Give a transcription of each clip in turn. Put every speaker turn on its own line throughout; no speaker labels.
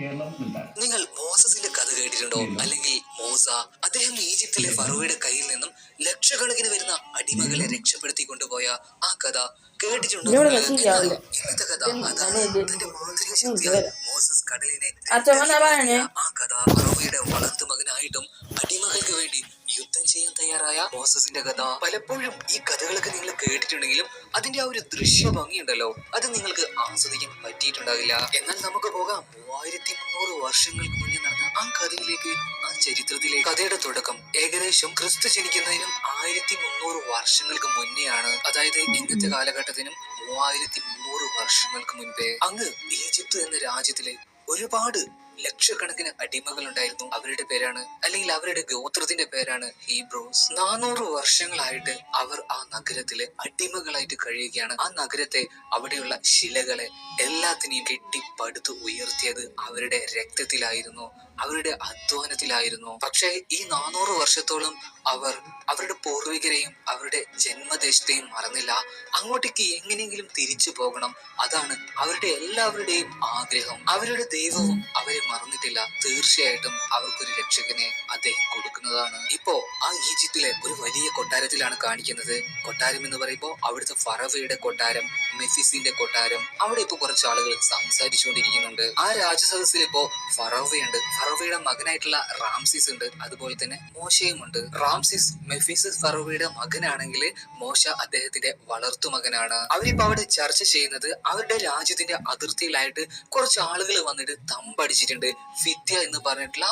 നിങ്ങൾ മോസസിന്റെ കഥ കേട്ടിട്ടുണ്ടോ? അല്ലെങ്കിൽ മോസ, അദ്ദേഹം ഈജിപ്തിലെ ഫറോയുടെ കയ്യിൽ നിന്നും ലക്ഷക്കണക്കിന് വരുന്ന അടിമകളെ രക്ഷപ്പെടുത്തി കൊണ്ടുപോയ ആ കഥ കേട്ടിട്ടുണ്ടോ? ഇന്നത്തെ കഥ അതാണ്. തന്റെ മാന്ത്രിക ശക്തിയാൽ മോസസ് കടലിനെ ആ കഥ ഫറോയുടെ വളർത്തു മകനായിട്ടും അടിമകൾക്ക് വേണ്ടി യുദ്ധം ചെയ്യാൻ തയ്യാറായ മോസസിന്റെ കഥ. പലപ്പോഴും ഈ കഥകളൊക്കെ നിങ്ങൾ കേട്ടിട്ടുണ്ടെങ്കിലും അതിന്റെ ആ ഒരു ദൃശ്യ ഭംഗിയുണ്ടല്ലോ, അത് നിങ്ങൾക്ക് ആസ്വദിക്കാൻ പറ്റിയിട്ടുണ്ടാകില്ല. എന്നാൽ നമുക്ക് പോകാം 3300 വർഷങ്ങൾക്ക് മുന്നേ നടന്ന ആ കഥയിലേക്ക്, ആ ചരിത്രത്തിലേക്ക്. കഥയുടെ തുടക്കം ഏകദേശം ക്രിസ്തു ജനിക്കുന്നതിനും 1300 വർഷങ്ങൾക്ക് മുന്നെയാണ്. അതായത് ഇന്നത്തെ കാലഘട്ടത്തിനും 3300 വർഷങ്ങൾക്ക് മുൻപേ അങ്ങ് ഈജിപ്ത് എന്ന രാജ്യത്തിലെ ഒരുപാട് ലക്ഷക്കണക്കിന് അടിമകൾ ഉണ്ടായിരുന്നു. അവരുടെ പേരാണ്, അല്ലെങ്കിൽ അവരുടെ ഗോത്രത്തിന്റെ പേരാണ് ഹീബ്രോസ്. 400 വർഷങ്ങളായിട്ട് അവർ ആ നഗരത്തിലെ അടിമകളായിട്ട് കഴിയുകയാണ്. ആ നഗരത്തെ, അവിടെയുള്ള ശിലകളെ എല്ലാത്തിനെയും കെട്ടിപ്പടുത്ത് ഉയർത്തിയത് അവരുടെ രക്തത്തിലായിരുന്നു, അവരുടെ അധ്വാനത്തിലായിരുന്നു. പക്ഷേ ഈ 400 വർഷത്തോളം അവർ അവരുടെ പൂർവികരെയും അവരുടെ ജന്മദേശത്തെയും മറന്നില്ല. അങ്ങോട്ടേക്ക് എങ്ങനെയെങ്കിലും തിരിച്ചു പോകണം, അതാണ് അവരുടെ എല്ലാവരുടെയും ആഗ്രഹം. അവരുടെ ദൈവവും അവരെ മറന്നിട്ടില്ല. തീർച്ചയായിട്ടും അവർക്കൊരു രക്ഷകനെ അദ്ദേഹം കൊടുക്കുന്നതാണ്. ഇപ്പോ ആ ഈജിപ്തിലെ ഒരു വലിയ കൊട്ടാരത്തിലാണ് കാണിക്കുന്നത്. കൊട്ടാരം എന്ന് പറയുമ്പോൾ അവിടുത്തെ ഫറവയുടെ കൊട്ടാരം, മെഫിസിന്റെ കൊട്ടാരം. അവിടെ ഇപ്പൊ കുറച്ച് ആളുകൾ സംസാരിച്ചുകൊണ്ടിരിക്കുന്നുണ്ട്. ആ രാജസദസ്സിൽ ഇപ്പോ ഫറോവയുണ്ട്, ഫറോവയുടെ മകനായിട്ടുള്ള റാംസിസ് ഉണ്ട്, അതുപോലെ തന്നെ മോശയും ഉണ്ട്. റാംസിസ് മെഫിസിസ് ഫറോവയുടെ മകനാണെങ്കിൽ മോശ അദ്ദേഹത്തിന്റെ വളർത്തു മകനാണ്. അവരിപ്പോ അവിടെ ചർച്ച ചെയ്യുന്നത് അവരുടെ രാജ്യത്തിന്റെ അതിർത്തിയിലായിട്ട് കുറച്ച് ആളുകൾ വന്നിട്ട് തമ്പടിച്ചിട്ടുണ്ട്. ഫിത്യ എന്ന് പറഞ്ഞിട്ടുള്ള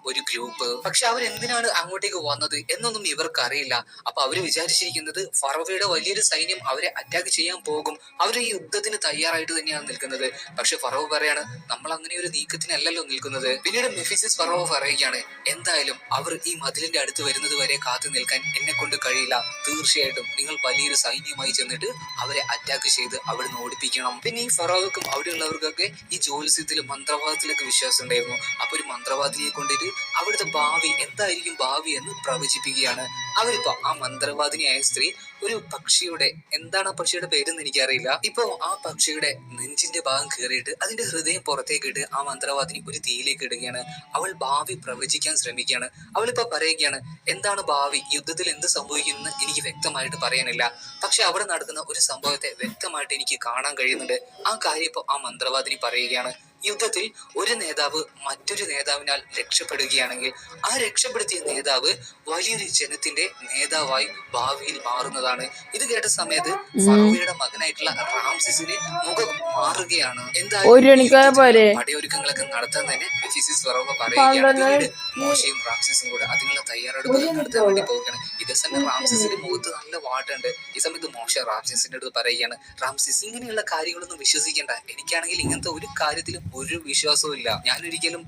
ഒരു ഗ്രൂപ്പ്. പക്ഷെ അവരെന്തിനാണ് അങ്ങോട്ടേക്ക് വന്നത് എന്നൊന്നും ഇവർക്ക് അറിയില്ല. അപ്പൊ അവര് വിചാരിച്ചിരിക്കുന്നത് ഫറോവയുടെ വലിയൊരു സൈന്യം അവരെ അറ്റാക്ക് ചെയ്യാൻ പോകും, അവര് ഈ യുദ്ധത്തിന് തയ്യാറായിട്ട് തന്നെയാണ് നിൽക്കുന്നത്. പക്ഷെ ഫറോവ പറയാണ്, നമ്മൾ അങ്ങനെ ഒരു നീക്കത്തിനല്ലല്ലോ നിൽക്കുന്നത്. പിന്നീട് മെഫിസിസ് ഫറോവ പറയുകയാണ്, എന്തായാലും അവർ ഈ മതിലിന്റെ അടുത്ത് വരുന്നത് വരെ കാത്തു നിൽക്കാൻ എന്നെ കൊണ്ട് കഴിയില്ല. തീർച്ചയായിട്ടും നിങ്ങൾ വലിയൊരു സൈന്യമായി ചെന്നിട്ട് അവരെ അറ്റാക്ക് ചെയ്ത് അവിടുന്ന് ഓടിപ്പിക്കണം. പിന്നെ ഈ ഫറോവക്കും അവിടെയുള്ളവർക്കൊക്കെ ഈ ജ്യോത്സ്യത്തിലും മന്ത്രവാദത്തിലൊക്കെ വിശ്വാസം ഉണ്ടായിരുന്നു. അപ്പൊ ഒരു മന്ത്രവാദിനിയെ കൊണ്ടിട്ട് അവിടുത്തെ ഭാവി എന്തായിരിക്കും ഭാവി എന്ന് പ്രവചിപ്പിക്കുകയാണ്. അവരിപ്പോ ആ മന്ത്രവാദിനിയായ സ്ത്രീ ഒരു പക്ഷിയുടെ, എന്താണ് ആ പക്ഷിയുടെ പേരെന്ന് എനിക്കറിയില്ല, ഇപ്പൊ ആ പക്ഷിയുടെ നെഞ്ചിന്റെ ഭാഗം കീറിയിട്ട് അതിന്റെ ഹൃദയം പുറത്തേക്ക് ഇട്ട് ആ മന്ത്രവാദിനി ഒരു തീയിലേക്ക് ഇടുകയാണ്. അവൾ ഭാവി പ്രവചിക്കാൻ ശ്രമിക്കുകയാണ്. അവളിപ്പോ പറയുകയാണ്, എന്താണ് ഭാവി, യുദ്ധത്തിൽ എന്ത് സംഭവിക്കുമെന്ന് എനിക്ക് വ്യക്തമായിട്ട് പറയാനില്ല, പക്ഷെ അവിടെ നടക്കുന്ന ഒരു സംഭവത്തെ വ്യക്തമായിട്ട് എനിക്ക് കാണാൻ കഴിയുന്നുണ്ട്. ആ കാര്യം ഇപ്പൊ ആ മന്ത്രവാദിനി പറയുകയാണ്. യുദ്ധത്തിൽ ഒരു നേതാവ് മറ്റൊരു നേതാവിനാൽ രക്ഷപ്പെടുകയാണെങ്കിൽ ആ രക്ഷപ്പെടുത്തിയ നേതാവ് വലിയൊരു ജനത്തിന്റെ നേതാവായി ഭാവിയിൽ മാറുന്നതാണ്. ഇത് കേട്ട സമയത്ത് ഫറോവയുടെ മകനായിട്ടുള്ള റാംസിസിന് മുഖം മാറുകയാണ്. എന്തായാലും പടയൊരുക്കങ്ങളൊക്കെ നടത്താൻ തന്നെ മെഫിസിസ് ഫറോവ പറയുകയാണ്. മോശയും റാംസിസും കൂടെ അതിനുള്ള തയ്യാറെടുപ്പുകൾ നടത്താൻ വേണ്ടി പോവുകയാണ്. ഇതേ സമയം റാംസിസിന്റെ മുഖത്ത് നല്ല വാട്ടുണ്ട്. ഈ സമയത്ത് മോശ റാംസിസിന്റെ അടുത്ത് പറയുകയാണ്, റാംസിസ്, ഇങ്ങനെയുള്ള കാര്യങ്ങളൊന്നും വിശ്വസിക്കേണ്ട, എനിക്കാണെങ്കിൽ ഇങ്ങനത്തെ ഒരു കാര്യത്തിലും ഒരു വിശ്വാസവും ഇല്ല, ഞാൻ ഒരിക്കലും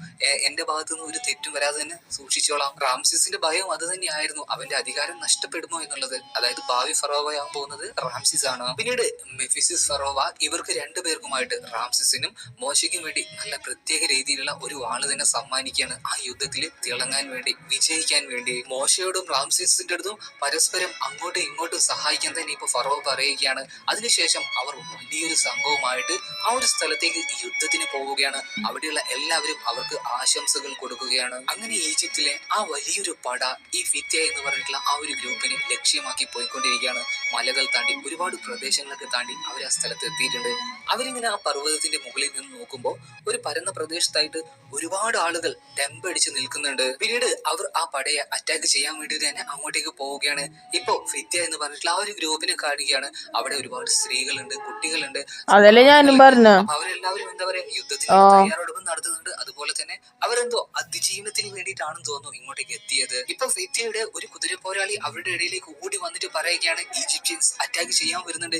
എന്റെ ഭാഗത്തു നിന്ന് ഒരു തെറ്റും വരാതെ തന്നെ സൂക്ഷിച്ചോളാം. റാംസിസിന്റെ ഭയം അത് തന്നെയായിരുന്നു, അവന്റെ അധികാരം നഷ്ടപ്പെടുമോ എന്നുള്ളത്. അതായത് ഭാവി ഫറോവയാൻ പോകുന്നത് റാംസിസ് ആണ്. പിന്നീട് മെഫിസിസ് ഫറോവ ഇവർക്ക് രണ്ടുപേർക്കുമായിട്ട്, റാംസിസിനും മോശയ്ക്കും വേണ്ടി നല്ല പ്രത്യേക രീതിയിലുള്ള ഒരു വാള് തന്നെ സമ്മാനിക്കുകയാണ്. ആ യുദ്ധത്തിൽ തിളങ്ങാൻ വേണ്ടി, വിജയിക്കാൻ വേണ്ടി. മോശയോടും റാംസിസിന്റെ അടുത്തും പരസ്പരം അങ്ങോട്ടും ഇങ്ങോട്ടും സഹായിക്കാൻ തന്നെ ഇപ്പൊ ഫറോവ പറയുകയാണ്. അതിനുശേഷം അവർ വലിയൊരു സംഘവുമായിട്ട് ആ ഒരു സ്ഥലത്തേക്ക് യുദ്ധത്തിന് പോവുകയാണ്. അവിടെയുള്ള എല്ലാവരും അവർക്ക് ആശംസകൾ കൊടുക്കുകയാണ്. അങ്ങനെ ഈജിപ്തിലെ ആ വലിയൊരു പട ഈ ഫിത്യ എന്ന് പറഞ്ഞിട്ടുള്ള ആ ഒരു ഗ്രൂപ്പിനെ ലക്ഷ്യമാക്കി പോയിക്കൊണ്ടിരിക്കുകയാണ്. മലകൾ താണ്ടി ഒരുപാട് പ്രദേശങ്ങളൊക്കെ താണ്ടി അവർ ആ സ്ഥലത്ത് എത്തിയിട്ടുണ്ട്. അവരിങ്ങനെ ആ പർവ്വതത്തിന്റെ മുകളിൽ നിന്ന് നോക്കുമ്പോൾ ഒരു പരന്ന പ്രദേശത്തായിട്ട് ഒരുപാട് ആളുകൾ ടെമ്പടിച്ച് നിൽക്കുന്നുണ്ട്. പിന്നീട് അവർ ആ പടയെ അറ്റാക്ക് ചെയ്യാൻ വേണ്ടി തന്നെ അങ്ങോട്ടേക്ക് പോവുകയാണ്. ഇപ്പോ ഫിത്യ എന്ന് പറഞ്ഞിട്ടുള്ള ആ ഒരു ഗ്രൂപ്പിനെ കാണുകയാണ്. അവിടെ ഒരുപാട് സ്ത്രീകളുണ്ട്, കുട്ടികളുണ്ട്. അവരെല്ലാവരും എന്താ പറയാ, യുദ്ധത്തിന് തയ്യാറെടുപ്പ് നടത്തുന്നുണ്ട്. അതുപോലെ തന്നെ അവരെന്തോ അതിജീവനത്തിന് വേണ്ടിയിട്ടാണെന്ന് തോന്നുന്നു ഇങ്ങോട്ടേക്ക് എത്തിയത്. ഇപ്പൊ ഫിത്യയുടെ ഒരു കുതിര പോരാളി അവരുടെ ഇടയിലേക്ക് ഓടി വന്നിട്ട് പറയുകയാണ്, ഈജിപ്ഷ്യൻസ് അറ്റാക്ക് ചെയ്യാൻ വരുന്നുണ്ട്.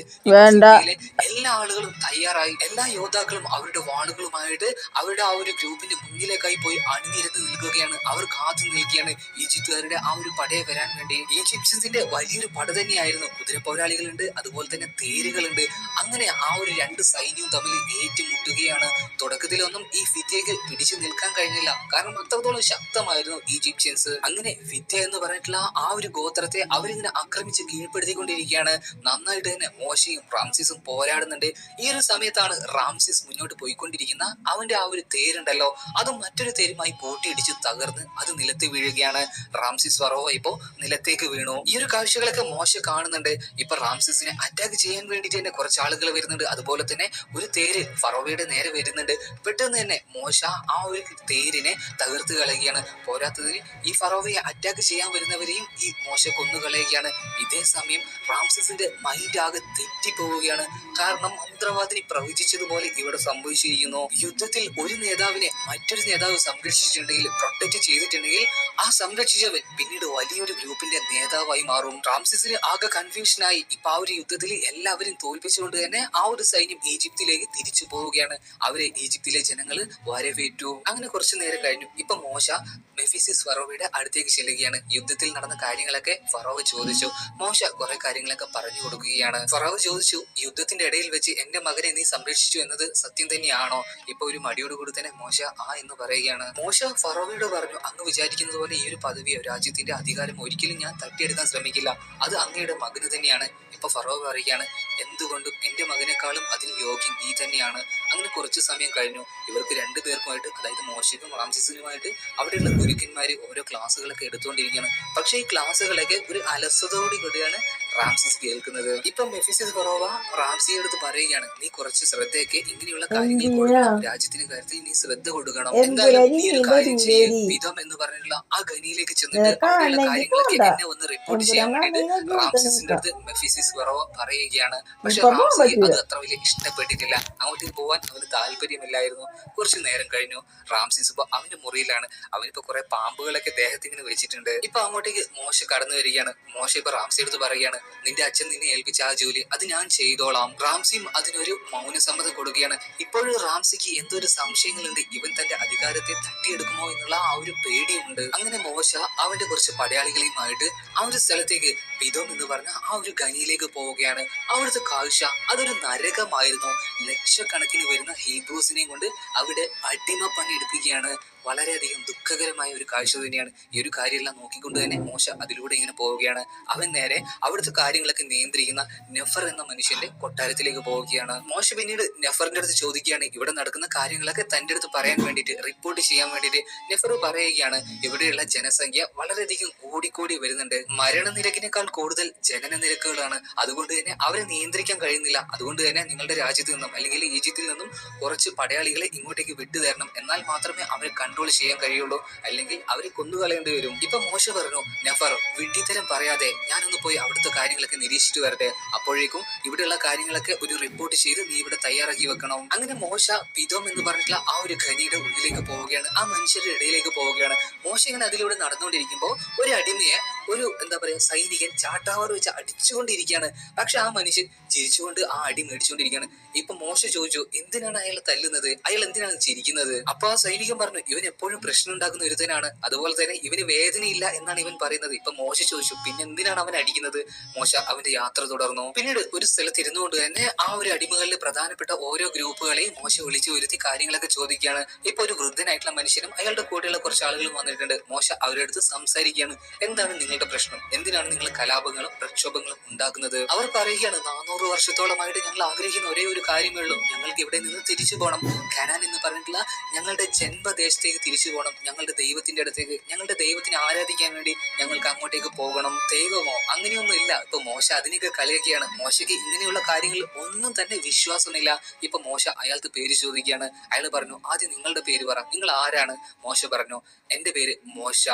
എല്ലാ ആളുകളും തയ്യാറായി, എല്ലാ യോദ്ധാക്കളും അവരുടെ വാളുകളുമായിട്ട് അവരുടെ ആ ഒരു ഗ്രൂപ്പിന്റെ മുന്നിലേക്കായി പോയി അണിനിരന്ന് നിൽക്കുകയാണ്. അവർ കാത്തു നിൽക്കുകയാണ് ഈജിപ്തുകാരുടെ ആ ഒരു പടയെ വരാൻ വേണ്ടി. ഈജിപ്ഷ്യൻസിന്റെ വലിയൊരു പട തന്നെയായിരുന്നു. കുതിര പോരാളികളുണ്ട്, അതുപോലെ തന്നെ തേരുകളുണ്ട്. അങ്ങനെ ആ ഒരു രണ്ട് സൈന്യവും തമ്മിൽ ഏറ്റുമുട്ടുകയാണ്. തുടക്കത്തിലൊന്നും ഈ ഫിത്യയ്ക്ക് പിടിച്ചു നിൽക്കാൻ കഴിഞ്ഞില്ല. കാരണം അത്രത്തോളം ശക്തമായിരുന്നു ഈജിപ്ഷ്യൻസ്. അങ്ങനെ വിദ്യ എന്ന് പറഞ്ഞിട്ടുള്ള ആ ഒരു ഗോത്രത്തെ അവരിങ്ങനെ ആക്രമിച്ച് കീഴ്പ്പെടുത്തിക്കൊണ്ടിരിക്കുകയാണ്. നന്നായിട്ട് തന്നെ മോശയും റാംസിസും പോരാടുന്നുണ്ട്. ഈ ഒരു സമയത്താണ് റാംസിസ് മുന്നോട്ട് പോയിക്കൊണ്ടിരിക്കുന്ന അവന്റെ ആ ഒരു തേരുണ്ടല്ലോ, അത് മറ്റൊരു തേരുമായി കൂട്ടിയിടിച്ച് തകർന്ന് അത് നിലത്ത് വീഴുകയാണ്. റാംസിസ് ഫറോവ ഇപ്പോ നിലത്തേക്ക് വീണു. ഈ ഒരു കാഴ്ചകളൊക്കെ മോശ കാണുന്നുണ്ട്. ഇപ്പൊ റാംസിസിനെ അറ്റാക്ക് ചെയ്യാൻ വേണ്ടിട്ട് തന്നെ കുറച്ച് ആളുകൾ വരുന്നുണ്ട്. അതുപോലെ തന്നെ ഒരു തേര് ഫറോവയുടെ നേരെ വരുന്നുണ്ട്. പെട്ടെന്ന് തന്നെ മോശ ആ ഒരു തേരിനെ തകർത്ത് കളയുകയാണ്. പോരാത്തതിന് ഈ ഫറോവയെ അറ്റാക്ക് ചെയ്യാൻ വരുന്നവരെയും ഈ മോശ കൊന്നുകളയുകയാണ്. ഇതേ സമയം റാംസിസിന്റെ മൈൻഡ് ആകെ തെറ്റിപ്പോവുകയാണ്. കാരണം മന്ത്രവാദിനി പ്രവചിച്ചതുപോലെ ഇവിടെ സംഭവിച്ചിരിക്കുന്നു. യുദ്ധത്തിൽ ഒരു നേതാവിനെ മറ്റൊരു നേതാവ് സംരക്ഷിച്ചിട്ടുണ്ടെങ്കിൽ, പ്രൊട്ടക്ട് ചെയ്തിട്ടുണ്ടെങ്കിൽ, ആ സംരക്ഷിച്ചവൻ പിന്നീട് വലിയൊരു ഗ്രൂപ്പിന്റെ നേതാവായി മാറും. റാംസിസിന് ആകെ കൺഫ്യൂഷനായി. ഇപ്പൊ ആ ഒരു യുദ്ധത്തിൽ എല്ലാവരും തോൽപ്പിച്ചുകൊണ്ട് തന്നെ ആ ഒരു സൈന്യം ഈജിപ്തിലേക്ക് തിരിച്ചു പോവുകയാണ്. അവരെ ഈജിപ്തിലെ ജനങ്ങൾ വരവേറ്റു. അങ്ങനെ കുറച്ചു നേരം കഴിഞ്ഞു. ഇപ്പൊ മോശ മെഫിസിസ് ഫറോവയുടെ അടുത്തേക്ക് ചെല്ലുകയാണ്. യുദ്ധത്തിൽ നടന്ന കാര്യങ്ങളൊക്കെ ഫറോവ ചോദിച്ചു. മോശ കുറെ കാര്യങ്ങളൊക്കെ പറഞ്ഞു കൊടുക്കുകയാണ്. ഫറോവ ചോദിച്ചു, യുദ്ധത്തിന്റെ ഇടയിൽ വെച്ച് എന്റെ മകനെ നീ സംരക്ഷിച്ചു എന്നത് സത്യം തന്നെയാണോ? ഇപ്പൊ ഒരു മടിയോടുകൂടി തന്നെ മോശ ആ എന്ന് പറയുകയാണ്. മോശ ഫറോവയോട് പറഞ്ഞു, അങ്ങ് വിചാരിക്കുന്നത് പോലെ ഈ ഒരു പദവിയോ രാജ്യത്തിന്റെ അധികാരം ഒരിക്കലും ഞാൻ തട്ടിയെടുക്കാൻ ശ്രമിക്കില്ല. അത് അങ്ങയുടെ മകന് തന്നെയാണ്. ഇപ്പൊ ഫറോവ പറയുകയാണ്, എന്തുകൊണ്ടും എന്റെ മകനേക്കാളും അതിന് യോഗ്യൻ നീ തന്നെയാണ്. അങ്ങനെ കുറച്ചു സമയം കഴിഞ്ഞു. ഇവർക്ക് രണ്ടുപേർക്കുമായിട്ട്, അതായത് മോശയ്ക്കും റാംസിസിനുമായിട്ട് അവിടെയുള്ള ഗുരുക്കന്മാര് ഓരോ ക്ലാസ്സുകളൊക്കെ എടുത്തുകൊണ്ടിരിക്കുകയാണ്. പക്ഷെ ഈ ക്ലാസ്സുകളൊക്കെ ഒരു അലസതയോടെ കൂടിയാണ് റാംസിസ് കേൾക്കുന്നത്. ഇപ്പൊ മെഫിസിസ് ഫറോവ റാംസിയെ അടുത്ത് പറയുകയാണ്, നീ കുറച്ച് ശ്രദ്ധയൊക്കെ ഇങ്ങനെയുള്ള കാര്യങ്ങൾ കൊടുക്കണം. രാജ്യത്തിന്റെ കാര്യത്തിൽ നീ ശ്രദ്ധ കൊടുക്കണം. എന്തായാലും നീ ഒരു കാര്യം ചെയ്യും. പിതം എന്ന് പറഞ്ഞിട്ടുള്ള ആ ഖനിയിലേക്ക് ചെന്നിട്ട് അവിടെയുള്ള കാര്യങ്ങളൊക്കെ എന്നെ ഒന്ന് റിപ്പോർട്ട് ചെയ്യാൻ വേണ്ടിയിട്ട് റാംസിസിന്റെ അടുത്ത് മെഫിസിസ് ഫറോവ പറയുകയാണ്. പക്ഷെ റാംസി അത് അത്ര വലിയ ഇഷ്ടപ്പെട്ടിട്ടില്ല. അങ്ങോട്ടേക്ക് പോവാൻ അവന് താല്പര്യമില്ലായിരുന്നു. കുറച്ചു നേരം കഴിഞ്ഞു. റാംസിസ് ഇപ്പൊ അവന്റെ മുറിയിലാണ്. അവനിപ്പോ കുറെ പാമ്പുകളൊക്കെ ദേഹത്തിങ്ങനെ വെച്ചിട്ടുണ്ട്. ഇപ്പൊ അങ്ങോട്ടേക്ക് മോശ കടന്നു വരികയാണ്. മോശ ഇപ്പൊ റാംസി അടുത്ത് പറയുകയാണ്, നിന്റെ അച്ഛൻ നിന്നെ ഏൽപ്പിച്ച ആ ജോലി അത് ഞാൻ ചെയ്തോളാം. റാംസിയും അതിനൊരു മൗനസമ്മതം കൊടുക്കുകയാണ്. ഇപ്പോഴും റാംസിക്ക് എന്തൊരു സംശയങ്ങളുണ്ട്. ഇവൻ തന്റെ അധികാരത്തെ തട്ടിയെടുക്കുമോ എന്നുള്ള ആ ഒരു പേടിയുണ്ട്. അങ്ങനെ മോശ അവന്റെ കുറച്ച് പടയാളികളെയുമായിട്ട് ആ ഒരു സ്ഥലത്തേക്ക്, പിതോം എന്ന് പറഞ്ഞ ആ ഒരു ഖനിയിലേക്ക് പോവുകയാണ്. അവിടുത്തെ കാഴ്ച അതൊരു നരകമായിരുന്നു. ലക്ഷക്കണക്കിന് വരുന്ന ഹീബ്രൂസിനെയും കൊണ്ട് അവിടെ അടിമ പണി എടുപ്പിക്കുകയാണ്. വളരെയധികം ദുഃഖകരമായ ഒരു കാഴ്ച തന്നെയാണ്. ഈ ഒരു കാര്യമെല്ലാം നോക്കിക്കൊണ്ട് തന്നെ മോശ അതിലൂടെ ഇങ്ങനെ പോവുകയാണ്. അവൻ നേരെ അവിടുത്തെ കാര്യങ്ങളൊക്കെ നിയന്ത്രിക്കുന്ന നെഫർ എന്ന മനുഷ്യന്റെ കൊട്ടാരത്തിലേക്ക് പോവുകയാണ്. മോശ പിന്നീട് നെഫറിന്റെ അടുത്ത് ചോദിക്കുകയാണ്, ഇവിടെ നടക്കുന്ന കാര്യങ്ങളൊക്കെ തന്റെ അടുത്ത് പറയാൻ വേണ്ടിയിട്ട്, റിപ്പോർട്ട് ചെയ്യാൻ വേണ്ടിയിട്ട്. നെഫർ പറയുകയാണ്, ഇവിടെയുള്ള ജനസംഖ്യ വളരെയധികം കൂടിക്കൂടി വരുന്നുണ്ട്. മരണനിരക്കിനേക്കാൾ കൂടുതൽ ജനന നിരക്കുകളാണ്. അതുകൊണ്ട് തന്നെ അവരെ നിയന്ത്രിക്കാൻ കഴിയുന്നില്ല. അതുകൊണ്ട് തന്നെ നിങ്ങളുടെ രാജ്യത്ത് നിന്നും അല്ലെങ്കിൽ ഈജിപ്തിൽ നിന്നും കുറച്ച് പടയാളികളെ ഇങ്ങോട്ടേക്ക് വിട്ടുതരണം. എന്നാൽ മാത്രമേ അവരെ കൺട്രോൾ ചെയ്യാൻ കഴിയുള്ളൂ. അല്ലെങ്കിൽ അവരെ കൊന്നുകളയേണ്ടി വരും. ഇപ്പൊ മോശ പറഞ്ഞു, നെഫർ വിഡ്ഢിത്തരം പറയാതെ ഞാനൊന്ന് പോയി അവിടുത്തെ കാര്യങ്ങളൊക്കെ നിരീക്ഷിച്ചു വരട്ടെ. അപ്പോഴേക്കും ഇവിടെയുള്ള കാര്യങ്ങളൊക്കെ ഒരു റിപ്പോർട്ട് ചെയ്ത് നീ ഇവിടെ തയ്യാറാക്കി വെക്കണം. അങ്ങനെ മോശ പിതോം എന്ന് പറഞ്ഞിട്ടുള്ള ആ ഒരു ഖനിയുടെ ഉള്ളിലേക്ക് പോവുകയാണ്. ആ മനുഷ്യരുടെ ഇടയിലേക്ക് പോവുകയാണ്. മോശ ഇങ്ങനെ അതിലൂടെ നടന്നുകൊണ്ടിരിക്കുമ്പോൾ ഒരു അടിമയെ ഒരു സൈനികൻ ചാട്ടാവാർ വെച്ച് അടിച്ചുകൊണ്ടിരിക്കുകയാണ്. പക്ഷെ ആ മനുഷ്യൻ ചിരിച്ചുകൊണ്ട് ആ അടി മേടിച്ചുകൊണ്ടിരിക്കുകയാണ്. ഇപ്പൊ മോശ ചോദിച്ചു, എന്തിനാണ് അയാളെ തല്ലുന്നത്? അയാൾ എന്തിനാണ് ചിരിക്കുന്നത്? അപ്പൊ ആ സൈനികൻ പറഞ്ഞു, ഇവൻ എപ്പോഴും പ്രശ്നം ഉണ്ടാക്കുന്ന ഒരുത്തനാണ്. അതുപോലെ തന്നെ ഇവന് വേദനയില്ല എന്നാണ് ഇവൻ പറയുന്നത്. ഇപ്പൊ മോശ ചോദിച്ചു, പിന്നെ എന്തിനാണ് അവൻ അടിക്കുന്നത്? മോശ അവന്റെ യാത്ര തുടർന്നു. പിന്നീട് ഒരു സ്ഥലത്ത് ഇരുന്നുകൊണ്ട് തന്നെ ആ ഒരു അടിമകളിൽ പ്രധാനപ്പെട്ട ഓരോ ഗ്രൂപ്പുകളെയും മോശ വിളിച്ചു വരുത്തി കാര്യങ്ങളൊക്കെ ചോദിക്കുകയാണ്. ഇപ്പൊ ഒരു വൃദ്ധനായിട്ടുള്ള മനുഷ്യനും അയാളുടെ കൂടെയുള്ള കുറച്ച് ആളുകളും വന്നിട്ടുണ്ട്. മോശ അവരുടെ അടുത്ത് സംസാരിക്കുകയാണ്. എന്താണ് നിങ്ങളുടെ പ്രശ്നം? എന്തിനാണ് നിങ്ങൾ കലാപങ്ങളും പ്രക്ഷോഭങ്ങളും ഉണ്ടാക്കുന്നത്? അവർ പറയുകയാണ്, 400 വർഷത്തോളമായിട്ട് ഞങ്ങൾ ആഗ്രഹിക്കുന്ന ഒരേ ഒരു കാര്യമേ ഉള്ളൂ. ഞങ്ങൾക്ക് ഇവിടെ നിന്ന് തിരിച്ചു പോകണം. ഖനാൻ എന്ന് പറഞ്ഞിട്ടുള്ള ഞങ്ങളുടെ ജന്മദേശത്തേക്ക് തിരിച്ചു പോകണം. ഞങ്ങളുടെ ദൈവത്തിന്റെ അടുത്തേക്ക്, ഞങ്ങളുടെ ദൈവത്തിനെ ആരാധിക്കാൻ വേണ്ടി ഞങ്ങൾക്ക് അങ്ങോട്ടേക്ക് പോകണം. ദൈവമോ? അങ്ങനെയൊന്നും ഇല്ല. ഇപ്പൊ മോശ അതിനൊക്കെ കളിയൊക്കെയാണ്. മോശയ്ക്ക് ഇങ്ങനെയുള്ള കാര്യങ്ങളിൽ ഒന്നും തന്നെ വിശ്വാസമില്ല. ഇപ്പൊ മോശ അയാൾക്ക് പേര് ചോദിക്കുകയാണ്. അയാൾ പറഞ്ഞു, ആദ്യം നിങ്ങളുടെ പേര് പറ, നിങ്ങൾ ആരാണ്? മോശ പറഞ്ഞു, എന്റെ പേര് മോശ,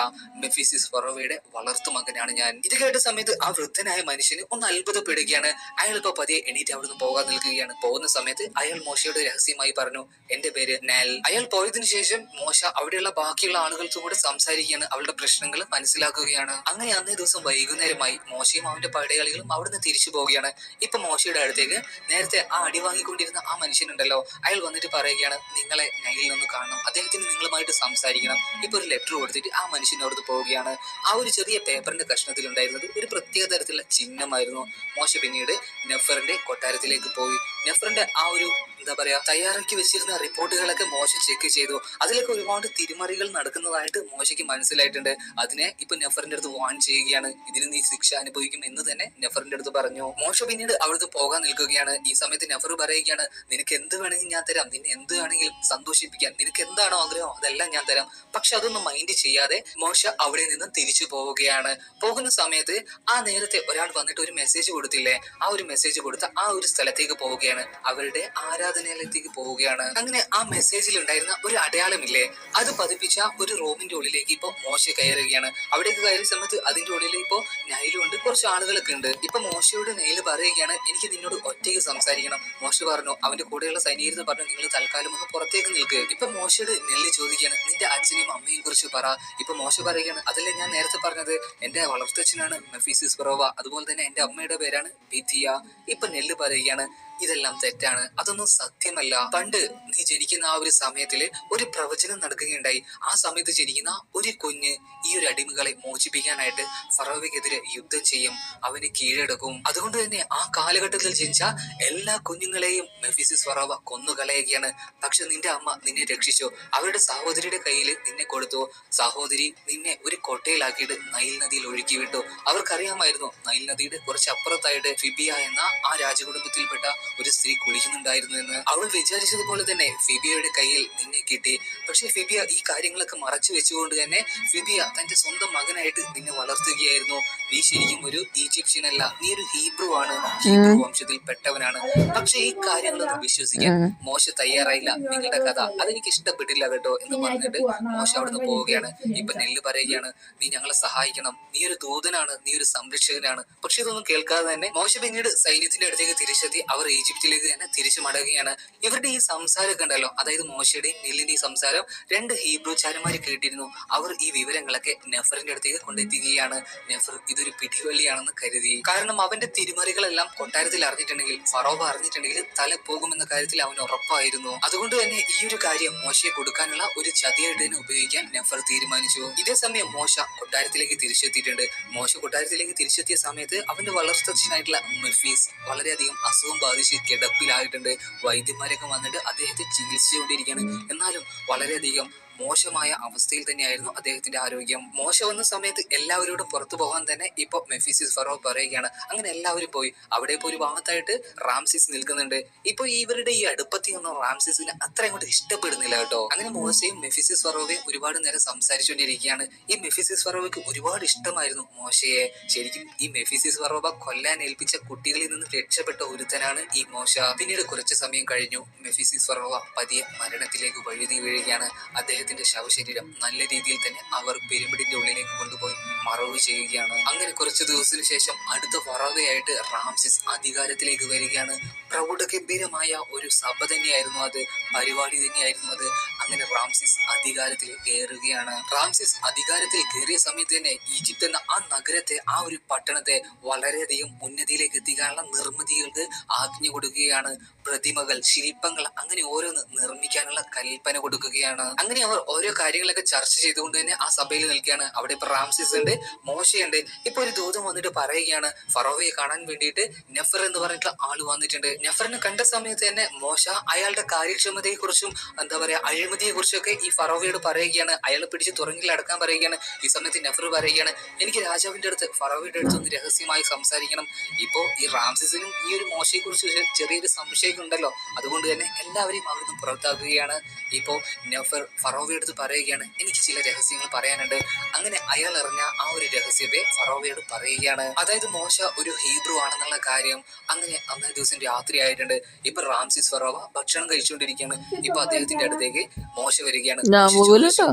മെഫിസിസ് ഫറോവയുടെ വളർത്തു മകനാണ് ഞാൻ. ഇത് കേട്ട സമയത്ത് ആ വൃദ്ധനായ മനുഷ്യന് ഒന്ന് അത്ഭുതപ്പെടുകയാണ്. അയാൾ ഇപ്പൊ പതിയെ എണീറ്റ് അവിടുന്ന് പോകാൻ നിൽക്കുകയാണ്. പോകുന്ന സമയത്ത് അയാൾ മോശയോട് രഹസ്യമായി പറഞ്ഞു, എന്റെ പേര് നാൽ. അയാൾ പോയതിനു ശേഷം മോശ അവിടെയുള്ള ബാക്കിയുള്ള ആളുകൾക്കും കൂടെ സംസാരിക്കുകയാണ്. അവളുടെ പ്രശ്നങ്ങൾ മനസ്സിലാക്കുകയാണ്. അങ്ങനെ അന്നേ ദിവസം വൈകുന്നേരമായി. മോശയും അവന്റെ പടയാളികളും അവിടുന്ന് തിരിച്ചു പോവുകയാണ്. ഇപ്പൊ മോശയുടെ അടുത്തേക്ക് നേരത്തെ ആ അടി വാങ്ങിക്കൊണ്ടിരുന്ന ആ മനുഷ്യനുണ്ടല്ലോ, അയാൾ വന്നിട്ട് പറയുകയാണ്, നിങ്ങളെ നൈലിൽ നിന്ന് കാണണം, അദ്ദേഹത്തിന് നിങ്ങളുമായിട്ട് സംസാരിക്കണം. ഇപ്പൊ ഒരു ലെറ്റർ കൊടുത്തിട്ട് ആ മനുഷ്യനോട് പോവുകയാണ്. ആ ഒരു ചെറിയ പേപ്പറിന്റെ കഷ്ണത്തിൽ ഉണ്ടായിരുന്നത് ഒരു പ്രത്യേക തരത്തിലുള്ള ചിഹ്നമായിരുന്നു. മോശ പിന്നീട് നെഫറിന്റെ കൊട്ടാരത്തിലേക്ക് പോയി. നെഫറിന്റെ ആ ഒരു എന്താ പറയാ തയ്യാറാക്കി വെച്ചിരുന്ന റിപ്പോർട്ടുകളൊക്കെ മോശ ചെക്ക് ചെയ്തു. അതിലൊക്കെ ഒരുപാട് തിരിമറികൾ നടക്കുന്നതായിട്ട് മോശയ്ക്ക് മനസ്സിലായിട്ടുണ്ട്. അതിനെ ഇപ്പൊ നെഫറിന്റെ അടുത്ത് വാൺ ചെയ്യുകയാണ്. ഇതിന് നീ ശിക്ഷ അനുഭവിക്കും എന്ന് തന്നെ നെഫറിന്റെ അടുത്ത് പറഞ്ഞു. മോശ പിന്നീട് അവിടുന്ന് പോകാൻ നിൽക്കുകയാണ്. ഈ സമയത്ത് നെഫർ പറയുകയാണ്, നിനക്ക് എന്ത് വേണമെങ്കിലും ഞാൻ തരാം, നിന്നെ എന്ത് വേണമെങ്കിലും സന്തോഷിപ്പിക്കാൻ, നിനക്ക് എന്താണോ ആഗ്രഹം അതെല്ലാം ഞാൻ തരാം. പക്ഷെ അതൊന്നും മൈൻഡ് ചെയ്യാതെ മോശ അവിടെ നിന്ന് തിരിച്ചു പോവുകയാണ്. പോകുന്ന സമയത്ത് ആ നേരത്തെ ഒരാൾ വന്നിട്ട് ഒരു മെസ്സേജ് കൊടുത്തില്ലേ, ആ ഒരു മെസ്സേജ് കൊടുത്ത ആ ഒരു സ്ഥലത്തേക്ക് പോവുകയാണ്, അവരുടെ ആരാധനാലയത്തേക്ക് പോവുകയാണ്. അങ്ങനെ ആ മെസ്സേജിൽ ഉണ്ടായിരുന്ന ഒരു അടയാളമില്ലേ, അത് പതിപ്പിച്ച ഒരു റൂമിന്റെ ഉള്ളിലേക്ക് ഇപ്പൊ മോശ കയറുകയാണ്. അവിടേക്ക് കയറിയ സമയത്ത് അതിന്റെ ഉള്ളിൽ ഇപ്പൊ നൈലുണ്ട്, കുറച്ച് ആളുകളൊക്കെ ഉണ്ട്. ഇപ്പൊ മോശയോട് നൈല് പറയുകയാണ്, എനിക്ക് നിന്നോട് ഒറ്റയ്ക്ക് സംസാരിക്കണം. മോശ പറഞ്ഞു, അവന്റെ കൂടെയുള്ള സൈനികരെന്ന് പറഞ്ഞു, നിങ്ങൾ തൽക്കാലം ഒന്ന് പുറത്തേക്ക് നിൽക്കുക. ഇപ്പൊ മോശയോട് നെല്ല് ചോദിക്കുകയാണ്, നിന്റെ അച്ഛനെയും അമ്മയും കുറിച്ച് പറ. ഇപ്പൊ മോശ പറയുകയാണ്, അതല്ലേ ഞാൻ നേരത്തെ പറഞ്ഞത്, എന്റെ വളർത്തച്ഛനാണ് മെഫീസിസ് ഫറോവ, അതുപോലെ തന്നെ എന്റെ അമ്മയുടെ പേരാണ് ബിഥിയ. ഇപ്പൊ നെല്ല് പറയുകയാണ്, ഇതെല്ലാം തെറ്റാണ്, അതൊന്നും സത്യമല്ല. പണ്ട് നീ ജനിക്കുന്ന ആ ഒരു സമയത്തില് ഒരു പ്രവചനം നടക്കുകയുണ്ടായി. ആ സമയത്ത് ജനിക്കുന്ന ഒരു കുഞ്ഞ് ഈ ഒരു അടിമകളെ മോചിപ്പിക്കാനായിട്ട് ഫറോവയ്ക്കെതിരെ യുദ്ധം ചെയ്യും, അവന് കീഴടക്കും. അതുകൊണ്ട് തന്നെ ആ കാലഘട്ടത്തിൽ ജനിച്ച എല്ലാ കുഞ്ഞുങ്ങളെയും മെഫീസിസ് ഫറോവ കൊന്നുകളയുകയാണ്. പക്ഷെ നിന്റെ അമ്മ നിന്നെ രക്ഷിച്ചു, അവരുടെ സഹോദരിയുടെ കയ്യിൽ നിന്നെ കൊടുത്തു. സഹോദരി നിന്നെ ഒരു കൊട്ടയിലാക്കിയിട്ട് നൈൽ നദിയിൽ ഒഴുക്കി വിട്ടു. അവർക്കറിയാമായിരുന്നു നൈൽ നദിയുടെ കുറച്ച് അപ്പുറത്തായിട്ട് ഫിബിയ എന്ന ആ രാജകുടുംബത്തിൽപ്പെട്ട ഒരു സ്ത്രീ കുളിക്കുന്നുണ്ടായിരുന്നു എന്ന്. അവൾ വിചാരിച്ചതുപോലെ തന്നെ ഫിബിയയുടെ കയ്യിൽ നിന്നെ കിട്ടി. പക്ഷെ ഫിബിയ ഈ കാര്യങ്ങളൊക്കെ മറച്ചു വെച്ചുകൊണ്ട് തന്നെ ഫിബിയ തന്റെ സ്വന്തം മകനായിട്ട് നിന്നെ വളർത്തുകയായിരുന്നു. നീ ശരിക്കും ഒരു ഈജിപ്ഷ്യൻ അല്ല, നീ ഒരു ഹീബ്രു ആണ്, ഹീബ്രു വംശത്തിൽ പെട്ടവനാണ്. പക്ഷെ ഈ കാര്യങ്ങളൊന്നും വിശ്വസിക്കാൻ മോശ തയ്യാറായില്ല. നിങ്ങളുടെ കഥ അതെനിക്ക് ഇഷ്ടപ്പെട്ടില്ല കേട്ടോ എന്ന് പറഞ്ഞിട്ട് മോശ അവിടുന്ന് പോവുകയാണ്. ഇപ്പൊ നെല്ല് പറയുകയാണ്, നീ ഞങ്ങളെ സഹായിക്കണം, നീ ഒരു ദൂതനാണ്, നീ ഒരു സംരക്ഷകനാണ്. പക്ഷെ ഇതൊന്നും കേൾക്കാതെ തന്നെ മോശ പിന്നീട് സൈന്യത്തിന്റെ അടുത്തേക്ക് തിരിച്ചെത്തി അവർ ഈജിപ്തിലേക്ക് തന്നെ തിരിച്ചു മടങ്ങുകയാണ്. ഇവരുടെ ഈ സംസാരമൊക്കെ ഉണ്ടല്ലോ, അതായത് മോശയുടെയും നെല്ലിന്റെയും സംസാരം രണ്ട് ഹീബ്രു ചാരന്മാര് കേട്ടിരുന്നു. അവർ ഈ വിവരങ്ങളൊക്കെ നെഫറിന്റെ അടുത്തേക്ക് കൊണ്ടെത്തിക്കുകയാണ്. നെഫർ ഇതൊരു പിടിവള്ളിയാണെന്ന് കരുതി. കാരണം അവന്റെ തിരിമറികളെല്ലാം കൊട്ടാരത്തിൽ അറിഞ്ഞിട്ടുണ്ടെങ്കിൽ, ഫറോവ അറിഞ്ഞിട്ടുണ്ടെങ്കിൽ തല പോകുമെന്ന കാര്യത്തിൽ അവന് ഉറപ്പായിരുന്നു. അതുകൊണ്ട് തന്നെ ഈ ഒരു കാര്യം മോശയെ കൊടുക്കാനുള്ള ഒരു ചതിയായിട്ട് തന്നെ ഉപയോഗിക്കാൻ നെഫർ തീരുമാനിച്ചു. ഇതേ സമയം മോശ കൊട്ടാരത്തിലേക്ക് തിരിച്ചെത്തിയിട്ടുണ്ട്. മോശ കൊട്ടാരത്തിലേക്ക് തിരിച്ചെത്തിയ സമയത്ത് അവന്റെ വളർത്തച്ഛനായിട്ടുള്ള മെഫീസ് വളരെയധികം അസുഖം ബാധിച്ച് കിടപ്പിലായിട്ടുണ്ട്. വൈദ്യന്മാരൊക്കെ വന്നിട്ട് അദ്ദേഹത്തെ ചികിത്സിച്ചുകൊണ്ടിരിക്കുകയാണ്. എന്നാലും വളരെയധികം മോശമായ അവസ്ഥയിൽ തന്നെയായിരുന്നു അദ്ദേഹത്തിന്റെ ആരോഗ്യം. മോശ വന്ന സമയത്ത് എല്ലാവരോടും പുറത്തു പോകാൻ തന്നെ ഇപ്പൊ മെഫീസിസ് ഫറോവ പറയുകയാണ്. അങ്ങനെ എല്ലാവരും പോയി. അവിടെ ഇപ്പൊ ഒരു ഭാഗത്തായിട്ട് റാംസിസ് നിൽക്കുന്നുണ്ട്. ഇപ്പൊ ഇവരുടെ ഈ അടുപ്പത്തിയൊന്നും റാംസിസിന് അത്ര അങ്ങോട്ട് ഇഷ്ടപ്പെടുന്നില്ല കേട്ടോ. അങ്ങനെ മോശയും മെഫീസിസ് ഫറോവയും ഒരുപാട് നേരം സംസാരിച്ചുകൊണ്ടിരിക്കുകയാണ്. ഈ മെഫീസിസ് ഫറോവയ്ക്ക് ഒരുപാട് ഇഷ്ടമായിരുന്നു മോശയെ. ശരിക്കും ഈ മെഫീസിസ് ഫറോവ കൊല്ലാൻ ഏൽപ്പിച്ച കുട്ടികളിൽ നിന്ന് രക്ഷപ്പെട്ട ഒരുത്തനാണ് ഈ മോശ. പിന്നീട് കുറച്ച് സമയം കഴിഞ്ഞു. മെഫീസിസ് ഫറോവ പതിയെ മരണത്തിലേക്ക് വഴുതി വീഴുകയാണ്. അദ്ദേഹത്തിന്റെ ശവശരീരം നല്ല രീതിയിൽ തന്നെ അവർ പിരമിഡിന്റെ ഉള്ളിലേക്ക് കൊണ്ടുപോയി മറവ് ചെയ്യുകയാണ്. അങ്ങനെ കുറച്ച് ദിവസത്തിന് ശേഷം അടുത്ത ഫറോവയായിട്ട് റാംസിസ് അധികാരത്തിലേക്ക് വരികയാണ്. പ്രൗഢഗംഭീരമായ ഒരു സഭ തന്നെയായിരുന്നു അത്, പരിപാടി തന്നെയായിരുന്നു അത്. അങ്ങനെ റാംസിസ് അധികാരത്തിൽ കയറുകയാണ്. റാംസിസ് അധികാരത്തിൽ കയറിയ സമയത്ത് തന്നെ ഈജിപ്ത് എന്ന ആ നഗരത്തെ, ആ ഒരു പട്ടണത്തെ വളരെയധികം ഉന്നതിയിലേക്ക് എത്തിക്കാനുള്ള നിർമ്മിതികൾക്ക് ആജ്ഞ കൊടുക്കുകയാണ്. പ്രതിമകൾ, ശില്പങ്ങൾ അങ്ങനെ ഓരോന്ന് നിർമ്മിക്കാനുള്ള കൽപ്പന കൊടുക്കുകയാണ്. അങ്ങനെ അവർ ഓരോ കാര്യങ്ങളൊക്കെ ചർച്ച ചെയ്തുകൊണ്ട് തന്നെ ആ സഭയിൽ നിൽക്കുകയാണ്. അവിടെ ഇപ്പൊ റാംസിസ് ഉണ്ട്, മോശയുണ്ട്. ഇപ്പൊ ഒരു ദൂതൻ വന്നിട്ട് പറയുകയാണ്, ഫറോവയെ കാണാൻ വേണ്ടിയിട്ട് നെഫർ എന്ന് പറഞ്ഞിട്ടുള്ള ആള് വന്നിട്ടുണ്ട്. നെഫറിനെ കണ്ട സമയത്ത് തന്നെ മോശ അയാളുടെ കാര്യക്ഷമതയെ കുറിച്ചും എന്താ പറയാ അഴിമതിയെ കുറിച്ചൊക്കെ ഈ ഫറോവയോട് പറയുകയാണ്. അയാളെ പിടിച്ച് തുറങ്കിൽ അടക്കാൻ പറയുകയാണ്. ഈ സമയത്ത് നെഫർ പറയുകയാണ്, എനിക്ക് രാജാവിന്റെ അടുത്ത്, ഫറോവയുടെ അടുത്ത് ഒന്ന് രഹസ്യമായി സംസാരിക്കണം. ഇപ്പോ ഈ റാംസിസിനും ഈ ഒരു മോശയെ കുറിച്ച് ചെറിയൊരു സംശയം ഉണ്ടല്ലോ, അതുകൊണ്ട് തന്നെ എല്ലാവരെയും അവിടുന്ന് പുറത്താക്കുകയാണ്. ഇപ്പോ നെഫർ ഫറോവയുടെ അടുത്ത് പറയുകയാണ്, എനിക്ക് ചില രഹസ്യങ്ങൾ പറയാനുണ്ട്. അങ്ങനെ അയാൾ അറിഞ്ഞ ആ ഒരു രഹസ്യത്തെ ഫറോവയോട് പറയുകയാണ്. അതായത് മോശ ഒരു ഹീബ്രു ആണെന്നുള്ള കാര്യം. അങ്ങനെ അന്നേ ദിവസം രാത്രി ആയിട്ടുണ്ട്. ഇപ്പൊ റാംസിസ് ഫറോവ ഭക്ഷണം കഴിച്ചുകൊണ്ടിരിക്കുകയാണ്. ഇപ്പൊ അദ്ദേഹത്തിന്റെ അടുത്തേക്ക് മോശ വരികയാണ്.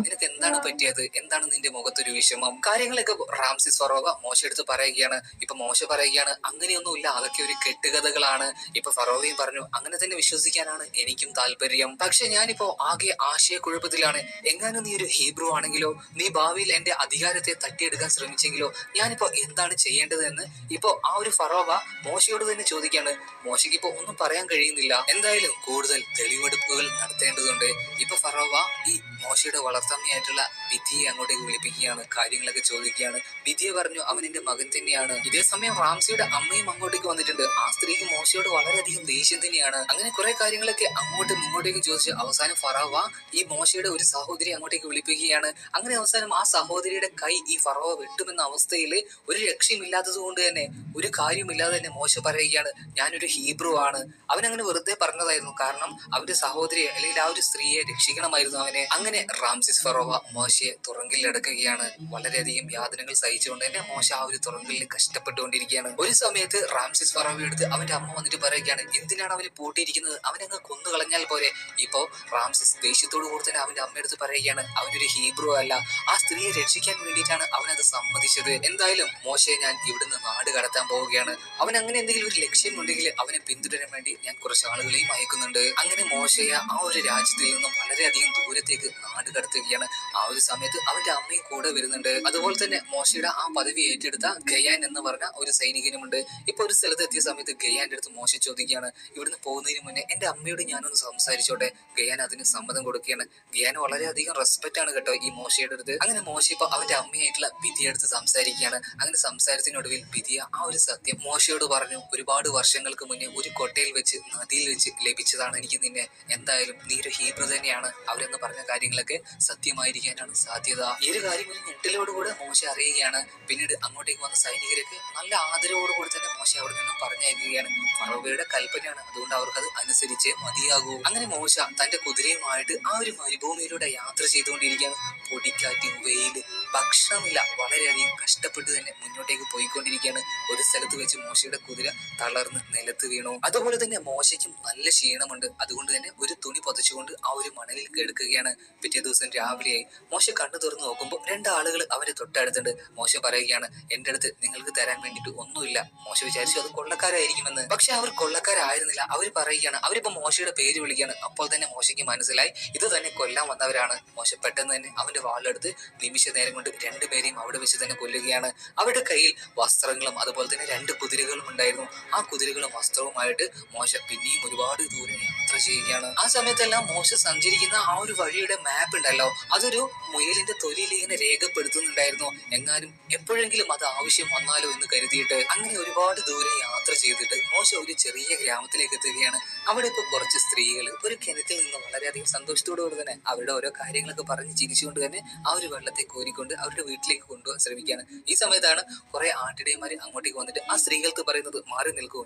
നിനക്ക് എന്താണ് പറ്റിയത്, എന്താണ് നിന്റെ മുഖത്തൊരു വിഷമം, കാര്യങ്ങളൊക്കെ റാംസിസ് ഫറോവ മോശ എടുത്ത് പറയുകയാണ്. ഇപ്പൊ മോശ പറയുകയാണ്, അങ്ങനെയൊന്നുമില്ല, അതൊക്കെ ഒരു കെട്ടുകഥകളാണ്. ഇപ്പൊ ഫറോവയും പറഞ്ഞു, അങ്ങനെ തന്നെ വിശ്വസിക്കാനാണ് എനിക്കും താല്പര്യം. പക്ഷെ ഞാനിപ്പോ ആകെ ആശയക്കുഴപ്പത്തിലാണ്. എങ്ങാനും നീ ഒരു ഹീബ്രു ആണെങ്കിലോ, നീ ഭാവിയിൽ എന്റെ അധികാരത്തെ തട്ടിയെടുക്കാൻ ശ്രമിച്ചെങ്കിലോ ഞാനിപ്പോ എന്താണ് ചെയ്യേണ്ടത് എന്ന് ഇപ്പോ ആ ഒരു ഫറോവ മോശയോട് തന്നെ ചോദിക്കാണ്. മോശയ്ക്ക് ഇപ്പോ ഒന്നും പറയാൻ കഴിയുന്നില്ല. എന്തായാലും കൂടുതൽ തെളിവെടുപ്പുകൾ നടത്തേണ്ടതുണ്ട്. ഇപ്പൊ ഫറോവ ഈ മോശയുടെ വളർത്തമ്മയായിട്ടുള്ള വിധിയെ അങ്ങോട്ടേക്ക് വിളിപ്പിക്കുകയാണ്, കാര്യങ്ങളൊക്കെ ചോദിക്കുകയാണ്. വിധിയെ പറഞ്ഞു അവൻ എന്റെ മകൻ തന്നെയാണ്. ഇതേ സമയം റാംസിയുടെ അമ്മയും അങ്ങോട്ടേക്ക് വന്നിട്ടുണ്ട്. ആ സ്ത്രീക്ക് മോശയോട് വളരെയധികം ദേഷ്യം തന്നെയാണ്. അങ്ങനെ കുറെ കാര്യങ്ങളൊക്കെ അങ്ങോട്ടും ഇങ്ങോട്ടേക്ക് ചോദിച്ച് അവസാനം ഫറോവ ഈ മോശയുടെ ഒരു സഹോദരി അങ്ങോട്ടേക്ക് വിളിപ്പിക്കുകയാണ്. അങ്ങനെ അവസാനം ആ സഹോദരിയുടെ കൈ ഈ ഫറോവ വെട്ടുമെന്ന അവസ്ഥയിൽ ഒരു രക്ഷയുമില്ലാത്തത് കൊണ്ട് തന്നെ, ഒരു കാര്യമില്ലാതെ തന്നെ മോശ പറയുകയാണ്, ഞാനൊരു ഹീബ്രു ആണ്. അവൻ അങ്ങനെ വെറുതെ പറഞ്ഞതായിരുന്നു. കാരണം അവന്റെ സഹോദരിയെ അല്ലെങ്കിൽ ആ ഒരു സ്ത്രീയെ രക്ഷിക്കണമായിരുന്നു അവനെ. അങ്ങനെ റാംസിസ് ഫറോവ മോശയെ തുറങ്കിൽ അടക്കുകയാണ്. വളരെയധികം യാതനകൾ സഹിച്ചുകൊണ്ട് തന്നെ മോശ ആ ഒരു തുറങ്കലിൽ കഷ്ടപ്പെട്ടുകൊണ്ടിരിക്കുകയാണ്. ഒരു സമയത്ത് റാംസിസ് ഫറോവ എടുത്ത് അവന്റെ അമ്മ വന്നിട്ട് പറയുകയാണ്, എന്തിനാണ് അവനെ പൂട്ടിയിരിക്കുന്നത്, അവനങ്ങ് കൊന്നു കളഞ്ഞാൽ പോരെ. ഇപ്പോ റാംസിസ് ദേഷ്യത്തോടു കൂടി തന്നെ അവന്റെ അമ്മയെടുത്ത് പറയുകയാണ്, അവനൊരു ഹീബ്രു അല്ല, ആ സ്ത്രീയെ രക്ഷിക്കാൻ വേണ്ടിയിട്ടാണ് അവനത് സമ്മതിച്ചത്. എന്തായാലും മോശയെ ഞാൻ ഇവിടുന്ന് നാട് കടത്താൻ പോവുകയാണ്. അവൻ അങ്ങനെ എന്തെങ്കിലും ഒരു ലക്ഷ്യമുണ്ടെങ്കിൽ അവനെ പിന്തുടരാൻ വേണ്ടി ഞാൻ കുറച്ച് ആളുകളെയും അയക്കുന്നുണ്ട്. അങ്ങനെ മോശയെ ആ ഒരു രാജ്യത്തിൽ നിന്നും വളരെയധികം ദൂരത്തേക്ക് നാട് കടത്തുകയാണ്. ആ ഒരു സമയത്ത് അവന്റെ അമ്മയും കൂടെ വരുന്നുണ്ട്. അതുപോലെ തന്നെ മോശയുടെ ആ പദവി ഏറ്റെടുത്ത ഗയാൻ എന്ന് പറഞ്ഞ ഒരു സൈനികനുമുണ്ട്. ഇപ്പൊ ഒരു സ്ഥലത്ത് എത്തിയ സമയത്ത് ഗയാന്റെ അടുത്ത് മോശ ചോദിക്കുകയാണ്, ഇവിടുന്ന് പോകുന്നതിന് മുന്നേ എന്റെ അമ്മയോട് ഞാനൊന്ന് സംസാരിച്ചോട്ടെ. ഗയാൻ അതിന് സമ്മതം കൊടുക്കുകയാണ്. ഗയാൻ വളരെയധികം റെസ്പെക്ട് ആണ് കേട്ടോ ഈ മോശയുടെ അടുത്ത്. അങ്ങനെ മോശ ഇപ്പൊ അവന്റെ അമ്മയായിട്ടുള്ള വിധിയെ അടുത്ത് സംസാരിക്കുകയാണ്. അങ്ങനെ സംസാരത്തിനൊടുവിൽ വിധിയ ആ ഒരു സത്യം മോശയോട് പറഞ്ഞു. ഒരുപാട് വർഷങ്ങൾക്ക് മുന്നേ ഒരു കൊട്ടയിൽ വെച്ച് നദിയിൽ വെച്ച് ലഭിച്ചതാണ് എനിക്ക് നിന്നെ. എന്തായാലും നീ ഒരു ഹീബ്രു തന്നെയാണ്. അവരെന്ന് പറഞ്ഞ കാര്യങ്ങളൊക്കെ സത്യമായിരിക്കാനാണ് സാധ്യത. ഈ ഒരു കാര്യം ഒരു ഞെട്ടലോടുകൂടെ മോശ അറിയുകയാണ്. പിന്നീട് അങ്ങോട്ടേക്ക് വന്ന സൈനികർക്ക് നല്ല ആദരവോടുകൂടി തന്നെ മോശ അവിടെ നിന്നും പറഞ്ഞയക്കുകയാണ്. ഫറോവയുടെ കൽപ്പനയാണ്, അതുകൊണ്ട് അവർക്കത് അനുസരിച്ച് മതിയാകൂ. അങ്ങനെ മോശ തന്റെ കുതിരയുമായിട്ട് ആ ഒരു മരുഭൂമിയിലൂടെ യാത്ര ചെയ്തുകൊണ്ടിരിക്കുകയാണ്. പൊടിക്കാറ്റ്, വെയില്, ഭക്ഷണമില്ല, വളരെയധികം കഷ്ടപ്പെട്ട് തന്നെ മുന്നോട്ടേക്ക് പോയിക്കൊണ്ടിരിക്കുകയാണ്. ഒരു സ്ഥലത്ത് വെച്ച് മോശയുടെ കുതിര തളർന്ന് നിലത്ത് വീണു. അതുപോലെ തന്നെ മോശയ്ക്കും നല്ല ക്ഷീണമുണ്ട്. അതുകൊണ്ട് തന്നെ ഒരു തുണി പൊതച്ചുകൊണ്ട് ആ ഒരു മണലിൽ കിടക്കുകയാണ്. പിറ്റേ ദിവസം രാവിലെയായി. മോശ കണ്ണു തുറന്ന് നോക്കുമ്പോൾ രണ്ടാളുകൾ അവരെ തൊട്ടടുത്തുണ്ട്. മോശ പറയുകയാണ്, എന്റെ അടുത്ത് നിങ്ങൾക്ക് തരാൻ വേണ്ടിയിട്ട് ഒന്നുമില്ല. മോശ വിചാരിച്ചു അത് കൊള്ളക്കാരായിരിക്കുമെന്ന്. പക്ഷെ അവർ കൊള്ളക്കാരായിരുന്നില്ല. അവർ പറയുകയാണ്, അവരിപ്പോ മോശയുടെ പേര് വിളിക്കുകയാണ്. അപ്പോൾ തന്നെ മോശയ്ക്ക് മനസ്സിലായി ഇത് തന്നെ കൊല്ലാൻ വന്നവരാണ്. മോശ പെട്ടെന്ന് തന്നെ അവന്റെ വാളെടുത്ത് നിമിഷ നേരം കൊണ്ട് രണ്ടുപേരെയും അവിടെ വെച്ച് തന്നെ കൊല്ലുകയാണ്. അവരുടെ കയ്യിൽ വസ്ത്രങ്ങളും അതുപോലെ തന്നെ 2 കുതിരകളും ഉണ്ടായിരുന്നു. ആ കുതിരകളും വസ്ത്രവുമായിട്ട് മോശ പിന്നെയും ഒരുപാട് ദൂരെ യാത്ര ചെയ്യുകയാണ്. ആ സമയത്തെല്ലാം മോശ സഞ്ചരിക്കുന്ന ആ ഒരു വഴിയുടെ മാപ്പ് ഉണ്ടല്ലോ, അതൊരു മുയലിന്റെ തൊലിയിൽ ഇങ്ങനെ രേഖപ്പെടുത്തുന്നുണ്ടായിരുന്നു. എങ്ങാനും എപ്പോഴെങ്കിലും അത് ആവശ്യം വന്നാലോ എന്ന് കരുതിയിട്ട്. അങ്ങനെ ഒരുപാട് ദൂരെ യാത്ര ചെയ്തിട്ട് മോശ ഒരു ചെറിയ ഗ്രാമത്തിലേക്ക് എത്തുകയാണ്. അവിടെ ഇപ്പൊ കുറച്ച് സ്ത്രീകൾ ഒരു കിണറ്റിൽ നിന്ന് വളരെയധികം സന്തോഷത്തോടുകൂടി തന്നെ അവരുടെ ഓരോ കാര്യങ്ങളൊക്കെ പറഞ്ഞ് ചിരിച്ചുകൊണ്ട് തന്നെ ആ ഒരു വെള്ളത്തെ കോരിക്കൊണ്ട് അവരുടെ വീട്ടിലേക്ക് കൊണ്ടുപോകാൻ ശ്രമിക്കുകയാണ്. ഈ സമയത്താണ് കുറെ ആട്ടിടയന്മാര് അങ്ങോട്ടേക്ക് വന്നിട്ട് ആ സ്ത്രീകൾക്ക് പറയുന്നത്, മാറി നിൽക്കൂ,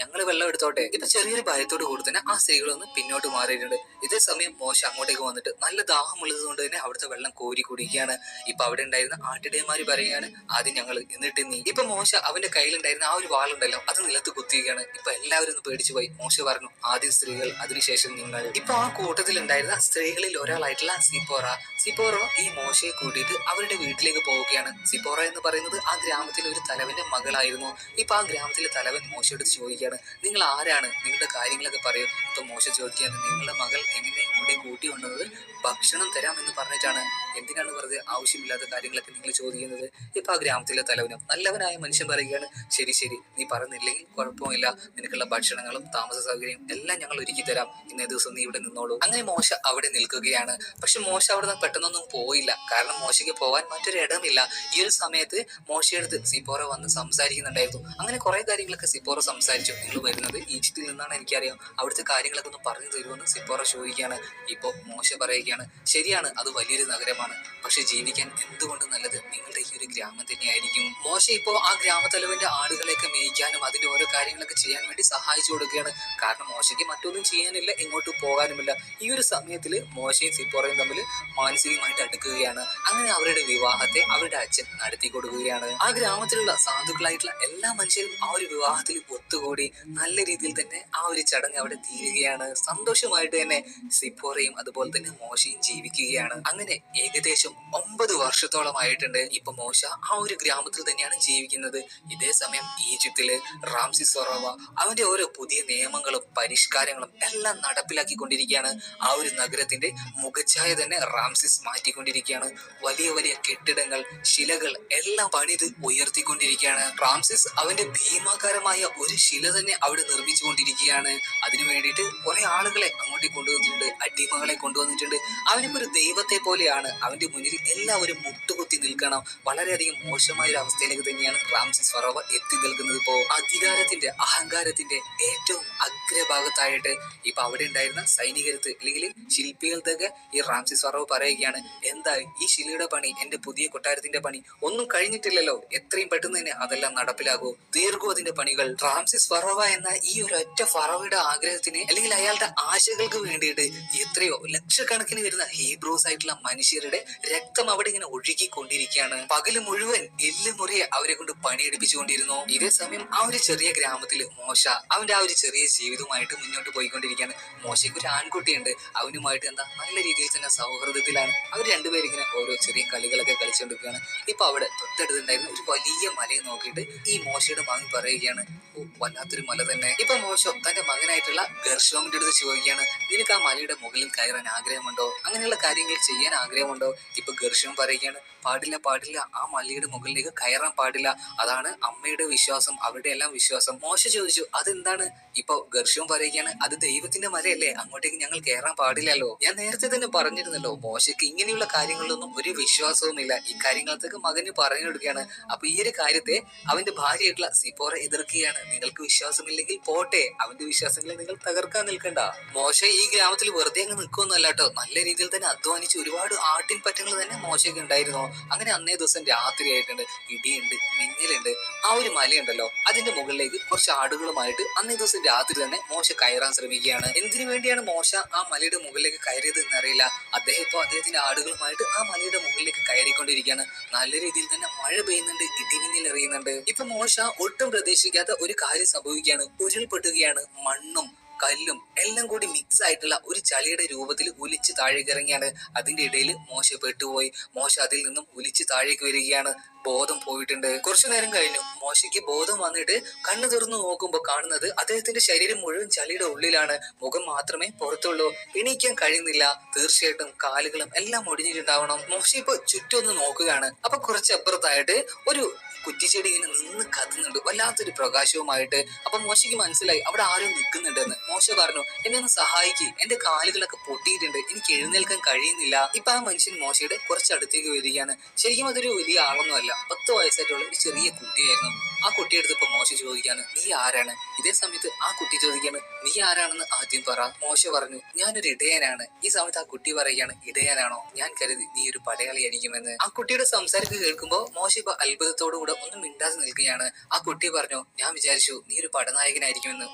ഞങ്ങള് വെള്ളം എടുത്തോട്ടെ. ഇപ്പൊ ചെറിയൊരു ഭയത്തോട് കൂടി തന്നെ ആ സ്ത്രീകളൊന്ന് പിന്നോട്ട് മാറിയിട്ടുണ്ട്. ഇതേ സമയം മോശ അങ്ങോട്ടേക്ക് വന്നിട്ട് നല്ല ദാഹമുള്ളത് കൊണ്ട് തന്നെ അവിടുത്തെ വെള്ളം കോരി കുടിക്കുകയാണ്. ഇപ്പൊ അവിടെ ഉണ്ടായിരുന്ന ആട്ടിടയന്മാര് പറയുകയാണ്, ആദ്യം ഞങ്ങൾ എന്നിട്ട് നീ. ഇപ്പൊ മോശ അവന്റെ കയ്യിലുണ്ടായിരുന്ന ആ ഒരു വാളുണ്ടല്ലോ അത് നിലത്ത് കുത്തിയുകയാണ്. ഇപ്പൊ എല്ലാവരും ഒന്ന് പേടിച്ചു പോയി. മോശ പറഞ്ഞു, ആദ്യം സ്ത്രീകൾ, അതിനുശേഷം നിങ്ങൾ. ഇപ്പൊ ആ കൂട്ടത്തിൽ ഉണ്ടായിരുന്ന സ്ത്രീകളിൽ ഒരാളായിട്ടുള്ള സിപ്പോറ ഈ മോശയെ കൂട്ടിയിട്ട് അവരുടെ വീട്ടിലേക്ക് പോവുകയാണ്. സിപ്പോറ എന്ന് പറയുന്നത് ആ ഗ്രാമത്തിലെ ഒരു തലവന്റെ മകളായിരുന്നു. ഇപ്പൊ ആ ഗ്രാമത്തിലെ തലവൻ മോശയോട് ചോദിക്കുകയാണ്, നിങ്ങൾ ആരാണ്, നിങ്ങളുടെ കാര്യങ്ങളൊക്കെ പറയൂ. ഇപ്പൊ മോശ ചോദിക്കുകയാണ്, നിങ്ങളുടെ മകൾ എങ്ങനെ ഇങ്ങോട്ടേ കൂട്ടി കൊണ്ടുവന്നത് ഭക്ഷണം തരാമെന്ന് പറഞ്ഞിട്ടാണ്. എന്തിനാണ് വെറുതെ ആവശ്യമില്ലാത്ത കാര്യങ്ങളൊക്കെ നിങ്ങൾ ചോദിക്കുന്നത്? ഇപ്പൊ ആ ഗ്രാമത്തിലെ തലവനും നല്ലവനായ മനുഷ്യൻ പറയുകയാണ്, ശരി നീ പറഞ്ഞില്ലെങ്കിൽ കുഴപ്പമില്ല, നിനക്കുള്ള ഭക്ഷണങ്ങളും താമസ സൗകര്യം എല്ലാം ഞങ്ങൾ ഒരുക്കി തരാം. ഇന്നേ ദിവസം നീ ഇവിടെ നിന്നോളൂ. അങ്ങനെ മോശ അവിടെ നിൽക്കുകയാണ്. പക്ഷെ മോശ അവിടെ നിന്ന് പെട്ടെന്നൊന്നും പോയില്ല. കാരണം മോശയ്ക്ക് പോകാൻ മറ്റൊരു ഇടമില്ല. ഈ ഒരു സമയത്ത് മോശയെടുത്ത് സിപ്പോറ വന്ന് സംസാരിക്കുന്നുണ്ടായിരുന്നു. അങ്ങനെ കുറെ കാര്യങ്ങളൊക്കെ സിപ്പോറ സംസാരിച്ചു. നിങ്ങൾ വരുന്നത് ഈജിപ്തിൽ നിന്നാണ് എനിക്കറിയാം, അവിടുത്തെ കാര്യങ്ങളൊക്കെ ഒന്ന് പറഞ്ഞു തരുമെന്ന് സിപ്പോറ ചോദിക്കുകയാണ്. ഇപ്പൊ മോശ പറയുകയാണ്, ശരിയാണ്, അത് വലിയൊരു നഗരമാണ്, പക്ഷെ ജീവിക്കാൻ എന്തുകൊണ്ട് നല്ലത് നിങ്ങളുടെ ഈ ഒരു ഗ്രാമം തന്നെയായിരിക്കും. മോശ ഇപ്പോ ആ ഗ്രാമത്തലവന്റെ ആടുകളെയൊക്കെ മേയ്ക്കാനും അതിന്റെ ഓരോ കാര്യങ്ങളൊക്കെ ചെയ്യാൻ വേണ്ടി സഹായിച്ചു കൊടുക്കുകയാണ്. കാരണം മോശയ്ക്ക് മറ്റൊന്നും ചെയ്യാനില്ല, ഇങ്ങോട്ട് പോകാനുമില്ല. ഈ ഒരു സമയത്തില് മോശയും സിപ്പോറയും തമ്മിൽ മാനസികമായിട്ട് അടുക്കുകയാണ്. അങ്ങനെ അവരുടെ വിവാഹത്തെ അവരുടെ അച്ഛൻ നടത്തി കൊടുക്കുകയാണ്. ആ ഗ്രാമത്തിലുള്ള സാധുക്കളായിട്ടുള്ള എല്ലാ മനുഷ്യരും ആ ഒരു വിവാഹത്തിൽ ഒത്തുകൂടി നല്ല രീതിയിൽ തന്നെ ആ ഒരു ചടങ്ങ് അവിടെ തീരുകയാണ്. സന്തോഷമായിട്ട് തന്നെ സിപ്പോറയും അതുപോലെ തന്നെ മോശയും ജീവിക്കുകയാണ്. അങ്ങനെ ഏകദേശം 9 വർഷത്തോളമായിട്ടുണ്ട്. ഇപ്പൊ മോശ ആ ഒരു ഗ്രാമത്തിൽ തന്നെയാണ് ജീവിക്കുന്നത്. ഇതേ സമയം ഈജിപ്തില് റാംസിസ് ഫറോവ അവന്റെ ഓരോ പുതിയ നിയമങ്ങളും പരിഷ്കാരങ്ങളും എല്ലാം നടപ്പിലാക്കിക്കൊണ്ടിരിക്കുകയാണ്. ആ ഒരു നഗരത്തിന്റെ മുഖച്ഛായ തന്നെ റാംസിസ് മാറ്റിക്കൊണ്ടിരിക്കുകയാണ്. വലിയ വലിയ കെട്ടിടങ്ങൾ, ശിലകൾ എല്ലാം പണിത് ഉയർത്തിക്കൊണ്ടിരിക്കുകയാണ്. റാംസിസ് അവന്റെ ഭീമാകാരമായ ഒരു ശില തന്നെ അവിടെ നിർമ്മിച്ചുകൊണ്ടിരിക്കുകയാണ്. അതിനു വേണ്ടിയിട്ട് കുറെ ആളുകളെ അങ്ങോട്ടേക്ക് കൊണ്ടുവന്നിട്ടുണ്ട്, അടിമകളെ കൊണ്ടുവന്നിട്ടുണ്ട്. ആ അവനിപ്പോ ഒരു ദൈവത്തെ പോലെയാണ്. അവന്റെ മുന്നിൽ എല്ലാവരും മുട്ടുകുത്തി നിൽക്കണം. വളരെയധികം മോശമായ ഒരു അവസ്ഥയിലേക്ക് തന്നെയാണ് റാംസിസ് ഫറോവ എത്തി നിൽക്കുന്നത്. ഇപ്പോ അധികാരത്തിന്റെ അഹങ്കാരത്തിന്റെ ഏറ്റവും അഗ്രഭാഗത്തായിട്ട് ഇപ്പൊ അവിടെ ഉണ്ടായിരുന്ന സൈനികർക്ക് അല്ലെങ്കിൽ ശില്പികൾക്കൊക്കെ ഈ റാംസിസ് ഫറോവ പറയുകയാണ്, എന്താ ഈ ശിലയുടെ പണി, എന്റെ പുതിയ കൊട്ടാരത്തിന്റെ പണി ഒന്നും കഴിഞ്ഞിട്ടില്ലല്ലോ, എത്രയും പെട്ടെന്ന് തന്നെ അതെല്ലാം നടപ്പിലാകൂ, തീർക്കൂ അതിന്റെ പണികൾ. റാംസിസ് ഫറോവ എന്ന ഈ ഒരു ഒറ്റ ഫറോവയുടെ ആഗ്രഹത്തിന് അല്ലെങ്കിൽ അയാളുടെ ആശകൾക്ക് വേണ്ടിയിട്ട് എത്രയോ ലക്ഷക്കണക്കിന് വരുന്ന ഹീബ്രൂസ് ആയിട്ടുള്ള മനുഷ്യരുടെ രക്തം അവിടെ ഇങ്ങനെ ഒഴുകിക്കൊണ്ടിരിക്കുകയാണ്. പകല് മുഴുവൻ എല്ല് മുറിയെ അവരെ കൊണ്ട് പണിയെടുപ്പിച്ചുകൊണ്ടിരുന്നു. ഇതേ സമയം ആ ഒരു ചെറിയ ഗ്രാമത്തിൽ മോശ അവന്റെ ആ ഒരു ചെറിയ ജീവിതവുമായിട്ട് മുന്നോട്ട് പോയിക്കൊണ്ടിരിക്കുകയാണ്. മോശയ്ക്ക് ഒരു ആൺകുട്ടിയുണ്ട്. അവനുമായിട്ട് എന്താ നല്ല രീതിയിൽ തന്നെ സൗഹൃദത്തിലാണ്. അവർ രണ്ടുപേരും ഇങ്ങനെ ഓരോ ചെറിയ കളികളൊക്കെ കളിച്ചുകൊണ്ടിരിക്കുകയാണ്. ഇപ്പൊ അവിടെ തൊട്ടടുത്തുണ്ടായിരുന്ന ഒരു വലിയ മലയെ നോക്കിയിട്ട് ഈ മോശയുടെ മകൻ പറയുകയാണ്, ഓ വല്ലാത്തൊരു മല തന്നെ. ഇപ്പൊ മോശ തന്റെ മകനായിട്ടുള്ള ഗർഷോമിന്റെ അടുത്ത് ചോദിക്കുകയാണ്, നിനക്ക് ആ മലയുടെ മുകളിൽ കയറാൻ ആഗ്രഹമുണ്ടോ, അങ്ങനെയുള്ള കാര്യങ്ങൾ ചെയ്യാൻ ആഗ്രഹമുണ്ടോ? ഇപ്പൊ ഗർഷോം പറയുകയാണ്, പാടില്ല പാടില്ല, ആ മലയുടെ മുകളിലേക്ക് കയറാൻ പാടില്ല, അതാണ് അമ്മയുടെ വിശ്വാസം, അവരുടെ എല്ലാം വിശ്വാസം. മോശ ചോദിച്ചു, അതെന്താണ്? ഇപ്പൊ ഗർഷോം പറയുകയാണ്, അത് ദൈവത്തിന്റെ മലയല്ലേ, അങ്ങോട്ടേക്ക് ഞങ്ങൾ കയറാൻ പാടില്ലല്ലോ. ഞാൻ നേരത്തെ തന്നെ പറഞ്ഞിരുന്നല്ലോ, മോശയ്ക്ക് ഇങ്ങനെയുള്ള കാര്യങ്ങളിലൊന്നും ഒരു വിശ്വാസവുമില്ല. ഈ കാര്യങ്ങളത്തേക്ക് മകന് പറഞ്ഞു കൊടുക്കുകയാണ്. അപ്പൊ ഈ ഒരു കാര്യത്തെ അവന്റെ ഭാര്യയായിട്ടുള്ള സിപ്പോറ എതിർക്കുകയാണ്. നിങ്ങൾക്ക് വിശ്വാസമില്ലെങ്കിൽ പോട്ടെ, അവന്റെ വിശ്വാസങ്ങളെ നിങ്ങൾ തകർക്കാൻ നിൽക്കണ്ട. മോശ ഈ ഗ്രാമത്തിൽ വെറുതെ അങ്ങ് നിൽക്കുമെന്നല്ല കേട്ടോ, നല്ല രീതിയിൽ തന്നെ അധ്വാനിച്ച് ഒരുപാട് ആട്ടിൻ പറ്റങ്ങൾ തന്നെ മോശയ്ക്ക് ഉണ്ടായിരുന്നു. അങ്ങനെ അന്നേ ദിവസം രാത്രി ആയിട്ടുണ്ട്, ഇടിയുണ്ട്, മിന്നലുണ്ട്. ആ ഒരു മലയുണ്ടല്ലോ, അതിന്റെ മുകളിലേക്ക് കുറച്ച് ആടുകളുമായിട്ട് അന്നേ ദിവസം രാത്രി തന്നെ മോശ കയറാൻ ശ്രമിക്കുകയാണ്. എന്തിനു വേണ്ടിയാണ് മോശ ആ മലയുടെ മുകളിലേക്ക് കയറിയത് എന്നറിയില്ല. അദ്ദേഹം ഇപ്പോൾ അദ്ദേഹത്തിന്റെ ആടുകളുമായിട്ട് ആ മലയുടെ മുകളിലേക്ക് കയറിക്കൊണ്ടിരിക്കുകയാണ്. നല്ല രീതിയിൽ തന്നെ മഴ പെയ്യുന്നുണ്ട്, ഇടിമിന്നൽ എറിയുന്നുണ്ട്. ഇപ്പൊ മോശ ഒട്ടും പ്രതീക്ഷിക്കാത്ത ഒരു കാര്യം സംഭവിക്കുകയാണ്. ഉരുൾപൊട്ടുകയാണ്. മണ്ണും കല്ലും എല്ലാം കൂടി മിക്സ് ആയിട്ടുള്ള ഒരു ചളിയുടെ രൂപത്തിൽ ഒലിച്ച് താഴേക്ക് ഇറങ്ങിയാണ്. അതിന്റെ ഇടയിൽ മോശ പെട്ടുപോയി. മോശ അതിൽ നിന്നും ഒലിച്ച് താഴേക്ക് വരികയാണ്. ബോധം പോയിട്ടുണ്ട്. കുറച്ചു നേരം കഴിഞ്ഞു മോശയ്ക്ക് ബോധം വന്നിട്ട് കണ്ണു തുറന്നു നോക്കുമ്പോൾ കാണുന്നത് അദ്ദേഹത്തിന്റെ ശരീരം മുഴുവൻ ചളിയുടെ ഉള്ളിലാണ്. മുഖം മാത്രമേ പുറത്തുള്ളൂ. എണീക്കാൻ കഴിയുന്നില്ല. തീർച്ചയായിട്ടും കാലുകളും എല്ലാം ഒടിഞ്ഞിട്ടുണ്ടാവണം. മോശ ഇപ്പൊ ചുറ്റൊന്ന് നോക്കുകയാണ്. അപ്പൊ കുറച്ചപ്പുറത്തായിട്ട് ഒരു കുറ്റിച്ചെടി ഇങ്ങനെ നിന്ന് കത്തുന്നുണ്ട്, വല്ലാത്തൊരു പ്രകാശവുമായിട്ട്. അപ്പൊ മോശയ്ക്ക് മനസ്സിലായി അവിടെ ആരും നിൽക്കുന്നുണ്ടെന്ന്. മോശ പറഞ്ഞു, എന്നെ ഒന്ന് സഹായിക്ക്, എന്റെ കാലുകളൊക്കെ പൊട്ടിയിട്ടുണ്ട്, എനിക്ക് എഴുന്നേൽക്കാൻ കഴിയുന്നില്ല. ഇപ്പൊ ആ മനുഷ്യൻ മോശയുടെ കുറച്ചടുത്തേക്ക് വരികയാണ്. ശരിക്കും അതൊരു വലിയ ആളൊന്നും അല്ല, 10 വയസ്സായിട്ടുള്ള ഒരു ചെറിയ കുട്ടിയായിരുന്നു. ആ കുട്ടിയെടുത്ത് ഇപ്പൊ മോശ ചോദിക്കാണ്, നീ ആരാണ്? ഇതേ സമയത്ത് ആ കുട്ടി ചോദിക്കാണ്, നീ ആരാണെന്ന് ആദ്യം പറ. മോശ പറഞ്ഞു, ഞാനൊരു ഇടയനാണ്. ഈ സമയത്ത് ആ കുട്ടി പറയുകയാണ്, ഇടയനാണോ? ഞാൻ കരുതി നീ ഒരു പടയാളിയായിരിക്കുമെന്ന്. ആ കുട്ടിയുടെ സംസാരത്തിൽ കേൾക്കുമ്പോൾ മോശ ഇപ്പൊ അത്ഭുതത്തോടു കൂടെ ഒന്നും മിണ്ടാതെ നിൽക്കുകയാണ്. ആ കുട്ടി പറഞ്ഞു, ഞാൻ വിചാരിച്ചു നീ ഒരു പടനായകനായിരിക്കുമെന്ന്,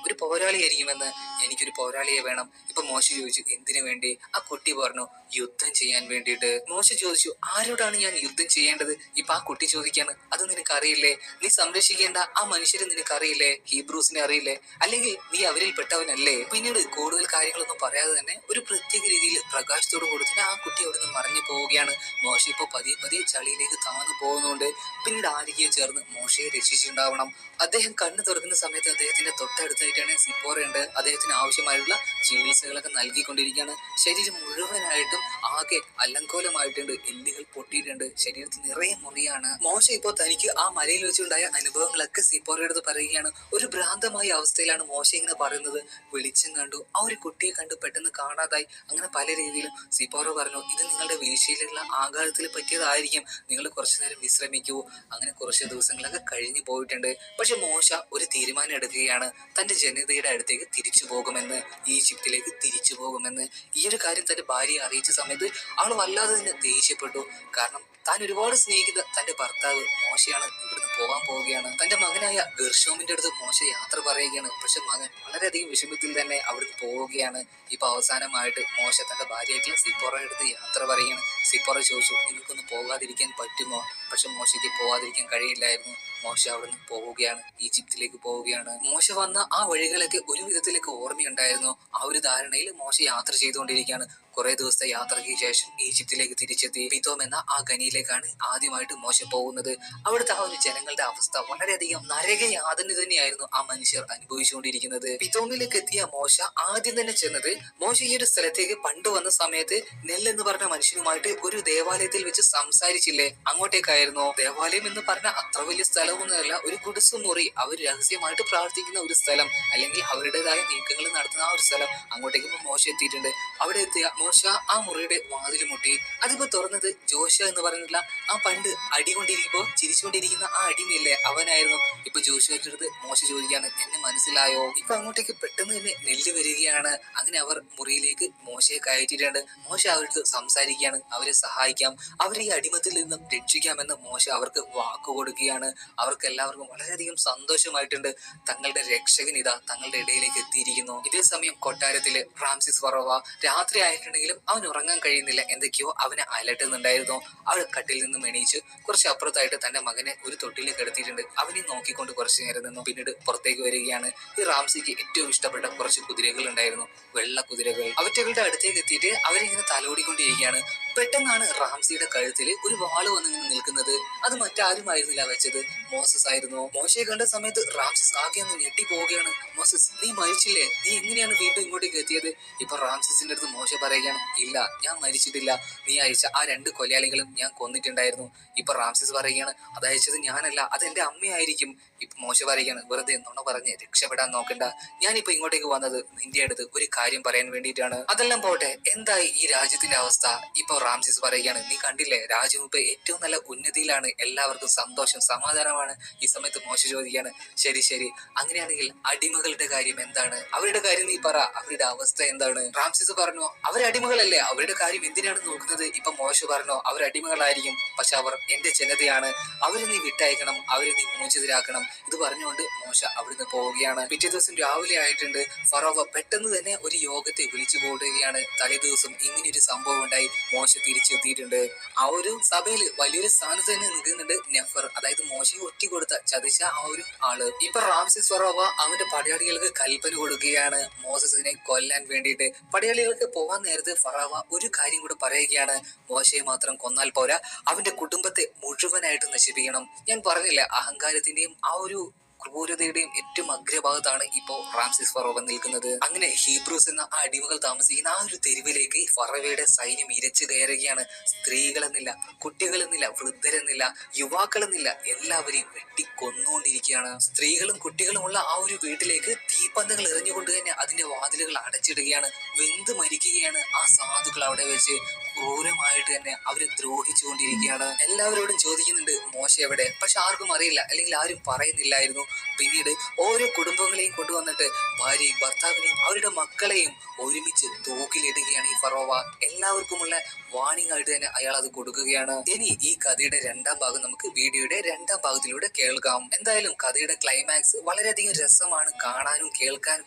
ഒരു പോരാളിയായിരിക്കുമെന്ന്. എനിക്കൊരു പോരാളിയെ വേണം. ഇപ്പൊ മോശ ചോദിച്ചു, എന്തിനു വേണ്ടി? ആ കുട്ടി പറഞ്ഞു, യുദ്ധം ചെയ്യാൻ വേണ്ടിയിട്ട്. മോശ ചോദിച്ചു, ആരോടാണ് ഞാൻ യുദ്ധം ചെയ്യേണ്ടത്? ഇപ്പൊ ആ കുട്ടി ചോദിക്കാണ്, അത് നിനക്കറിയില്ലേ? നീ സംരക്ഷിക്കേണ്ട ആ മനുഷ്യരെ നിനക്കറിയില്ലേ? ഹീബ്രൂസിനെ അറിയില്ലേ? അല്ലെങ്കിൽ നീ അവരിൽ പെട്ടവനല്ലേ? പിന്നീട് കൂടുതൽ കാര്യങ്ങളൊന്നും പറയാതെ തന്നെ ഒരു പ്രത്യേക രീതിയിൽ പ്രകാശത്തോട് കൂടി തന്നെ ആ കുട്ടി അവിടെ നിന്ന് മറിഞ്ഞു പോവുകയാണ്. മോശ ഇപ്പൊ പതിയെ പതിയെ ചളിയിലേക്ക് താന്നു പോകുന്നുണ്ട്. പിന്നീട് ആരികയെ ചേർന്ന് മോശയെ രക്ഷിച്ചിട്ടുണ്ടാവണം. അദ്ദേഹം കണ്ണു തുറക്കുന്ന സമയത്ത് അദ്ദേഹത്തിന്റെ തൊട്ടടുത്തായിട്ടാണ് സിപ്പോറ ഉണ്ട്. അദ്ദേഹത്തിന് ആവശ്യമായിട്ടുള്ള ചികിത്സകളൊക്കെ നൽകിക്കൊണ്ടിരിക്കുകയാണ്. ശരീരം മുഴുവനായിട്ടും ആകെ അലങ്കോലമായിട്ടുണ്ട്, എല്ലുകൾ പൊട്ടിയിട്ടുണ്ട്, ശരീരത്തിൽ നിറയെ മുറിയാണ്. മോശ ഇപ്പോൾ തനിക്ക് ആ മലയിൽ വെച്ചുണ്ടായ അനുഭവങ്ങളൊക്കെ സിപ്പോറയുടെ അടുത്ത് പറയുകയാണ്. ഒരു ഭ്രാന്തമായ അവസ്ഥയിലാണ് മോശ ഇങ്ങനെ പറയുന്നത്. വെളിച്ചം കണ്ടു, ആ ഒരു കുട്ടിയെ കണ്ടു, പെട്ടെന്ന് കാണാതായി, അങ്ങനെ പല രീതിയിലും. സിപ്പോറ പറഞ്ഞു, ഇത് നിങ്ങളുടെ വീഴ്ചയിലുള്ള ആഘാതത്തിൽ പറ്റിയതായിരിക്കും, നിങ്ങൾ കുറച്ചു നേരം വിശ്രമിക്കൂ. അങ്ങനെ കുറച്ച് ദിവസങ്ങളൊക്കെ കഴിഞ്ഞു പോയിട്ടുണ്ട്. പക്ഷെ മോശ ഒരു തീരുമാനം എടുക്കുകയാണ്, തന്റെ ജനതയുടെ അടുത്തേക്ക് തിരിച്ചു പോകുമെന്ന്, ഈജിപ്തിലേക്ക് തിരിച്ചു പോകുമെന്ന്. ഈ ഒരു കാര്യം തന്റെ ഭാര്യയെ അറിയിച്ച സമയത്ത് അവൾ വല്ലാതെ തന്നെ ദേഷ്യപ്പെട്ടു. കാരണം താൻ ഒരുപാട് സ്നേഹിക്കുന്ന തന്റെ ഭർത്താവ് മോശയാണ് ഇവിടുന്ന് പോകാൻ പോവുകയാണ്. തന്റെ മകനായ ഗർഷോമിന്റെ അടുത്ത് മോശ യാത്ര പറയുകയാണ്. പക്ഷെ മകൻ വളരെയധികം വിഷമത്തിൽ തന്നെ അവിടുന്ന് പോവുകയാണ്. ഇപ്പൊ അവസാനമായിട്ട് മോശ തന്റെ ഭാര്യയായിട്ടുള്ള സിപ്പോറയുടെ അടുത്ത് യാത്ര പറയുകയാണ്. സിപ്പോറ ചോദിച്ചു, നിങ്ങൾക്കൊന്ന് പോകാതിരിക്കാൻ പറ്റുമോ? പക്ഷെ മോശയ്ക്ക് പോകാതിരിക്കാൻ കഴിയില്ലായിരുന്നു. മോശ അവിടുന്ന് പോവുകയാണ്, ഈജിപ്തിലേക്ക് പോവുകയാണ്. മോശ വന്ന ആ വഴികളൊക്കെ ഒരു വിധത്തിലേക്ക് ഓർമ്മയുണ്ടായിരുന്നു. ആ ഒരു ധാരണയിൽ മോശ യാത്ര ചെയ്തുകൊണ്ടിരിക്കുകയാണ്. കുറെ ദിവസത്തെ യാത്രയ്ക്ക് ശേഷം ഈജിപ്തിലേക്ക് തിരിച്ചെത്തി. പിതോം എന്ന ആ ഖനിയിലേക്കാണ് ആദ്യമായിട്ട് മോശ പോകുന്നത്. അവിടുത്തെ ആ ഒരു ജനങ്ങളുടെ അവസ്ഥ വളരെയധികം നരകയാതന തന്നെയായിരുന്നു ആ മനുഷ്യർ അനുഭവിച്ചുകൊണ്ടിരിക്കുന്നത്. പിതോമിലേക്ക് എത്തിയ മോശ ആദ്യം തന്നെ ചെന്നത്, മോശ ഈ ഒരു സ്ഥലത്തേക്ക് പണ്ട് വന്ന സമയത്ത് നെൽ എന്ന് പറഞ്ഞ മനുഷ്യനുമായിട്ട് ഒരു ദേവാലയത്തിൽ വെച്ച് സംസാരിച്ചില്ലേ, അങ്ങോട്ടേക്കായിരുന്നു. ദേവാലയം എന്ന് പറഞ്ഞ അത്ര വലിയ സ്ഥലം അറിയാവുന്നതല്ല ഒരു കുടിസുമുറി, അവർ രഹസ്യമായിട്ട് പ്രാർത്ഥിക്കുന്ന ഒരു സ്ഥലം, അല്ലെങ്കിൽ അവരുടേതായ നീക്കങ്ങൾ നടത്തുന്ന ആ ഒരു സ്ഥലം, അങ്ങോട്ടേക്ക് ഇപ്പൊ മോശ എത്തിയിട്ടുണ്ട്. അവിടെ എത്തിയ മോശ ആ മുറിയുടെ വാതിൽ മുട്ടി. അതിപ്പോ തുറന്നത് ജോഷ എന്ന് പറഞ്ഞില്ല, ആ പണ്ട് അടി കൊണ്ടിരിക്കുമ്പോ ചിരിച്ചുകൊണ്ടിരിക്കുന്ന ആ അടിമയില്ലേ, അവനായിരുന്നു. ഇപ്പൊ ജോഷുവിന്റെ അടുത്ത് മോശ ചോദിക്കാണ്, എന്നെ മനസ്സിലായോ? ഇപ്പൊ അങ്ങോട്ടേക്ക് പെട്ടെന്ന് തന്നെ നെല്ല് വരികയാണ്. അങ്ങനെ അവർ മുറിയിലേക്ക് മോശയെ കയറ്റിയിട്ടുണ്ട്. മോശ അവർക്ക് സംസാരിക്കുകയാണ്, അവരെ സഹായിക്കാം, അവരെ ഈ അടിമത്തിൽ നിന്നും രക്ഷിക്കാമെന്ന് മോശ അവർക്ക് വാക്ക് കൊടുക്കുകയാണ്. അവർക്ക് എല്ലാവർക്കും വളരെയധികം സന്തോഷമായിട്ടുണ്ട്. തങ്ങളുടെ രക്ഷകൻ ഇതാ തങ്ങളുടെ ഇടയിലേക്ക് എത്തിയിരിക്കുന്നു. ഇതേ സമയം കൊട്ടാരത്തില് റാംസിസ് ഫറോവ രാത്രി ആയിട്ടുണ്ടെങ്കിലും അവൻ ഉറങ്ങാൻ കഴിയുന്നില്ല. എന്തൊക്കെയോ അവനെ അലട്ടുന്നുണ്ടായിരുന്നു. അവൾ കട്ടിൽ നിന്നും എണീച്ച് കുറച്ച് അപ്പുറത്തായിട്ട് തന്റെ മകനെ ഒരു തൊട്ടിലേക്ക് എടുത്തിട്ടുണ്ട്. അവനെ നോക്കിക്കൊണ്ട് കുറച്ചു നേരം നിന്നു. പിന്നീട് പുറത്തേക്ക് വരികയാണ്. ഈ റാംസിക്ക് ഏറ്റവും ഇഷ്ടപ്പെട്ട കുറച്ച് കുതിരകൾ ഉണ്ടായിരുന്നു, വെള്ള കുതിരകൾ. അവറ്റകളുടെ അടുത്തേക്ക് എത്തിയിട്ട് അവരിങ്ങനെ തലോടിക്കൊണ്ടിരിക്കുകയാണ്. പെട്ടെന്നാണ് റാംസിയുടെ കഴുത്തിൽ ഒരു വാള് വന്നിങ്ങനെ നിൽക്കുന്നത്. അത് മറ്റാരുമായിരുന്നില്ല വെച്ചത്, മോസസ് ആയിരുന്നു. മോശയെ കണ്ട സമയത്ത് റാംസിസ് ആകെ ഒന്ന് ഞെട്ടി പോവുകയാണ്. മോസസ്, നീ മരിച്ചില്ലേ? നീ എങ്ങനെയാണ് വീണ്ടും ഇങ്ങോട്ടേക്ക് എത്തിയത്? ഇപ്പൊ റാംസിസിന്റെ അടുത്ത് മോശ പറയുകയാണ്, ഇല്ല, ഞാൻ മരിച്ചിട്ടില്ല. നീ അയച്ച ആ 2 കൊലയാളികളും ഞാൻ കൊന്നിട്ടുണ്ടായിരുന്നു. ഇപ്പൊ റാംസിസ് പറയുകയാണ്, അത് അയച്ചത് ഞാനല്ല, അത് എന്റെ അമ്മയായിരിക്കും. ഇപ്പൊ മോശ പറയുകയാണ്, വെറുതെ നുണ പറഞ്ഞ് രക്ഷപ്പെടാൻ നോക്കണ്ട. ഞാനിപ്പോ ഇങ്ങോട്ടേക്ക് വന്നത് നിന്റെ അടുത്ത് ഒരു കാര്യം പറയാൻ വേണ്ടിയിട്ടാണ്. അതെല്ലാം പോട്ടെ, എന്തായി ഈ രാജ്യത്തിന്റെ അവസ്ഥ? ഇപ്പൊ റാംസിസ് പറയുകയാണ്, നീ കണ്ടില്ലേ, രാജ്യം ഇപ്പൊ ഏറ്റവും നല്ല ഉന്നതിയിലാണ്, എല്ലാവർക്കും സന്തോഷം സമാധാനമാണ്. ഈ സമയത്ത് മോശ ചോദിക്കുകയാണ്, ശരി ശരി, അങ്ങനെയാണെങ്കിൽ അടിമകളുടെ കാര്യം എന്താണ്? അവരുടെ കാര്യം നീ പറ, അവരുടെ അവസ്ഥ എന്താണ്? റാംസിസ് പറഞ്ഞു, അവരടിമകളല്ലേ, അവരുടെ കാര്യം എന്തിനാണ് നോക്കുന്നത്? ഇപ്പൊ മോശ പറഞ്ഞു, അവരടിമകളായിരിക്കും, പക്ഷെ അവർ എന്റെ ജനതയാണ്, അവരെ നീ വിട്ടയക്കണം, അവരെ നീ മോചിതരാക്കണം. ഇത് പറഞ്ഞുകൊണ്ട് മോശ അവിടുന്ന് പോവുകയാണ്. പിറ്റേ ദിവസം രാവിലെ ആയിട്ടുണ്ട്. ഫറോവ പെട്ടെന്ന് തന്നെ ഒരു യോഗത്തെ വിളിച്ചു കൂടുകയാണ്. തലേ ദിവസം ഇങ്ങനെയൊരു സംഭവം ഉണ്ടായി, മോശ തിരിച്ചെത്തിയിട്ടുണ്ട്. ആ ഒരു സഭയിൽ വലിയൊരു സ്ഥാനത്ത് തന്നെ നിൽക്കുന്നുണ്ട് നെഫർ, അതായത് മോശയെ ഒറ്റി കൊടുത്ത ചതിച്ച ആ ഒരു ആള്. ഇപ്പൊ റാംസിസ് ഫറോവ അവന്റെ പടയാളികൾക്ക് കൽപ്പന കൊടുക്കുകയാണ് മോസസിനെ കൊല്ലാൻ വേണ്ടിയിട്ട്. പടയാളികൾക്ക് പോവാൻ നേരത്ത് ഫറോവ ഒരു കാര്യം കൂടെ പറയുകയാണ്, മോശയെ മാത്രം കൊന്നാൽ പോരാ, അവന്റെ കുടുംബത്തെ മുഴുവനായിട്ട് നശിപ്പിക്കണം. ഞാൻ പറഞ്ഞില്ല, അഹങ്കാരത്തിന്റെയും ആ ഒരു ക്രൂരതയുടെയും ഏറ്റവും അഗ്രഭാഗത്താണ് ഇപ്പോ റാംസിസ് ഫറോവ നിൽക്കുന്നത്. അങ്ങനെ ഹീബ്രൂസ് എന്ന ആ അടിമകൾ താമസിക്കുന്ന ആ ഒരു തെരുവിലേക്ക് ഫറോവയുടെ സൈന്യം ഇരച്ചു കയറുകയാണ്. സ്ത്രീകളെന്നില്ല, കുട്ടികളെന്നില്ല, വൃദ്ധരെന്നില്ല, യുവാക്കളെന്നില്ല, എല്ലാവരെയും വെട്ടിക്കൊന്നുകൊണ്ടിരിക്കുകയാണ്. സ്ത്രീകളും കുട്ടികളുമുള്ള ആ ഒരു വീട്ടിലേക്ക് തീപ്പന്തങ്ങൾ എറിഞ്ഞുകൊണ്ട് തന്നെ അതിന്റെ വാതിലുകൾ അടച്ചിടുകയാണ്. വെന്ത് മരിക്കുകയാണ് ആ സാധുക്കൾ അവിടെ വെച്ച്. ക്രൂരമായിട്ട് തന്നെ അവരെ ദ്രോഹിച്ചുകൊണ്ടിരിക്കുകയാണ്. എല്ലാവരോടും ചോദിക്കുന്നുണ്ട് മോശ എവിടെ, പക്ഷെ ആർക്കും അറിയില്ല, അല്ലെങ്കിൽ ആരും പറയുന്നില്ലായിരുന്നു. പിന്നീട് ഓരോ കുടുംബങ്ങളെയും കൊണ്ടുവന്നിട്ട് ഭാര്യയും ഭർത്താവിനെയും അവരുടെ മക്കളെയും ഒരുമിച്ച് തൂക്കിലിടുകയാണ് ഈ ഫറോവ. എല്ലാവർക്കുമുള്ള വാണിംഗ് ആയിട്ട് തന്നെ അയാൾ അത് കൊടുക്കുകയാണ്. ഇനി ഈ കഥയുടെ 2ാം ഭാഗം നമുക്ക് വീഡിയോയുടെ 2ാം ഭാഗത്തിലൂടെ കേൾക്കാം. എന്തായാലും കഥയുടെ ക്ലൈമാക്സ് വളരെയധികം രസമാണ്, കാണാനും കേൾക്കാനും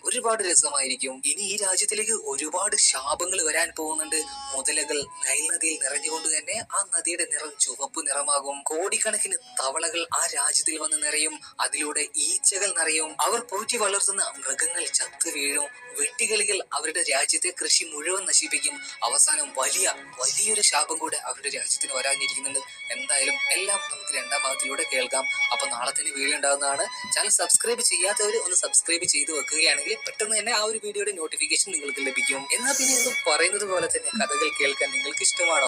ഒരുപാട് രസമായിരിക്കും. ഇനി ഈ രാജ്യത്തിലേക്ക് ഒരുപാട് ശാപങ്ങൾ വരാൻ പോകുന്നുണ്ട്. മുതലകൾ നൈൽ നദിയിൽ നിറഞ്ഞുകൊണ്ട് തന്നെ ആ നദിയുടെ നിറം ചുവപ്പ് നിറമാകും. കോടിക്കണക്കിന് തവളകൾ ആ രാജ്യത്തിൽ വന്ന് നിറയും. അതിലൂടെ ഈച്ചകൾ നിറയും. അവർ പോറ്റി വളർത്തുന്ന മൃഗങ്ങൾ ചത്തു വീഴും. വെട്ടികളികൾ അവരുടെ രാജ്യത്തെ കൃഷി മുഴുവൻ നശിപ്പിക്കും. അവസാനം വലിയൊരു ശാപം കൂടെ അവരുടെ രാജ്യത്തിന് വരാനിരിക്കുന്നുണ്ട്. എന്തായാലും എല്ലാം നമുക്ക് 2ാം ഭാഗത്തിലൂടെ കേൾക്കാം. അപ്പൊ നാളെ തന്നെ വീഡിയോ ഉണ്ടാകുന്നതാണ്. ചാനൽ സബ്സ്ക്രൈബ് ചെയ്യാത്തവർ ഒന്ന് സബ്സ്ക്രൈബ് ചെയ്ത് വെക്കുകയാണെങ്കിൽ പെട്ടെന്ന് തന്നെ ആ ഒരു വീഡിയോയുടെ നോട്ടിഫിക്കേഷൻ നിങ്ങൾക്ക് ലഭിക്കും. എന്നാൽ പിന്നെ ഇത് പറയുന്നത് പോലെ തന്നെ കഥകൾ കേൾക്കാൻ നിങ്ങൾക്ക് ഇഷ്ടമാണോ?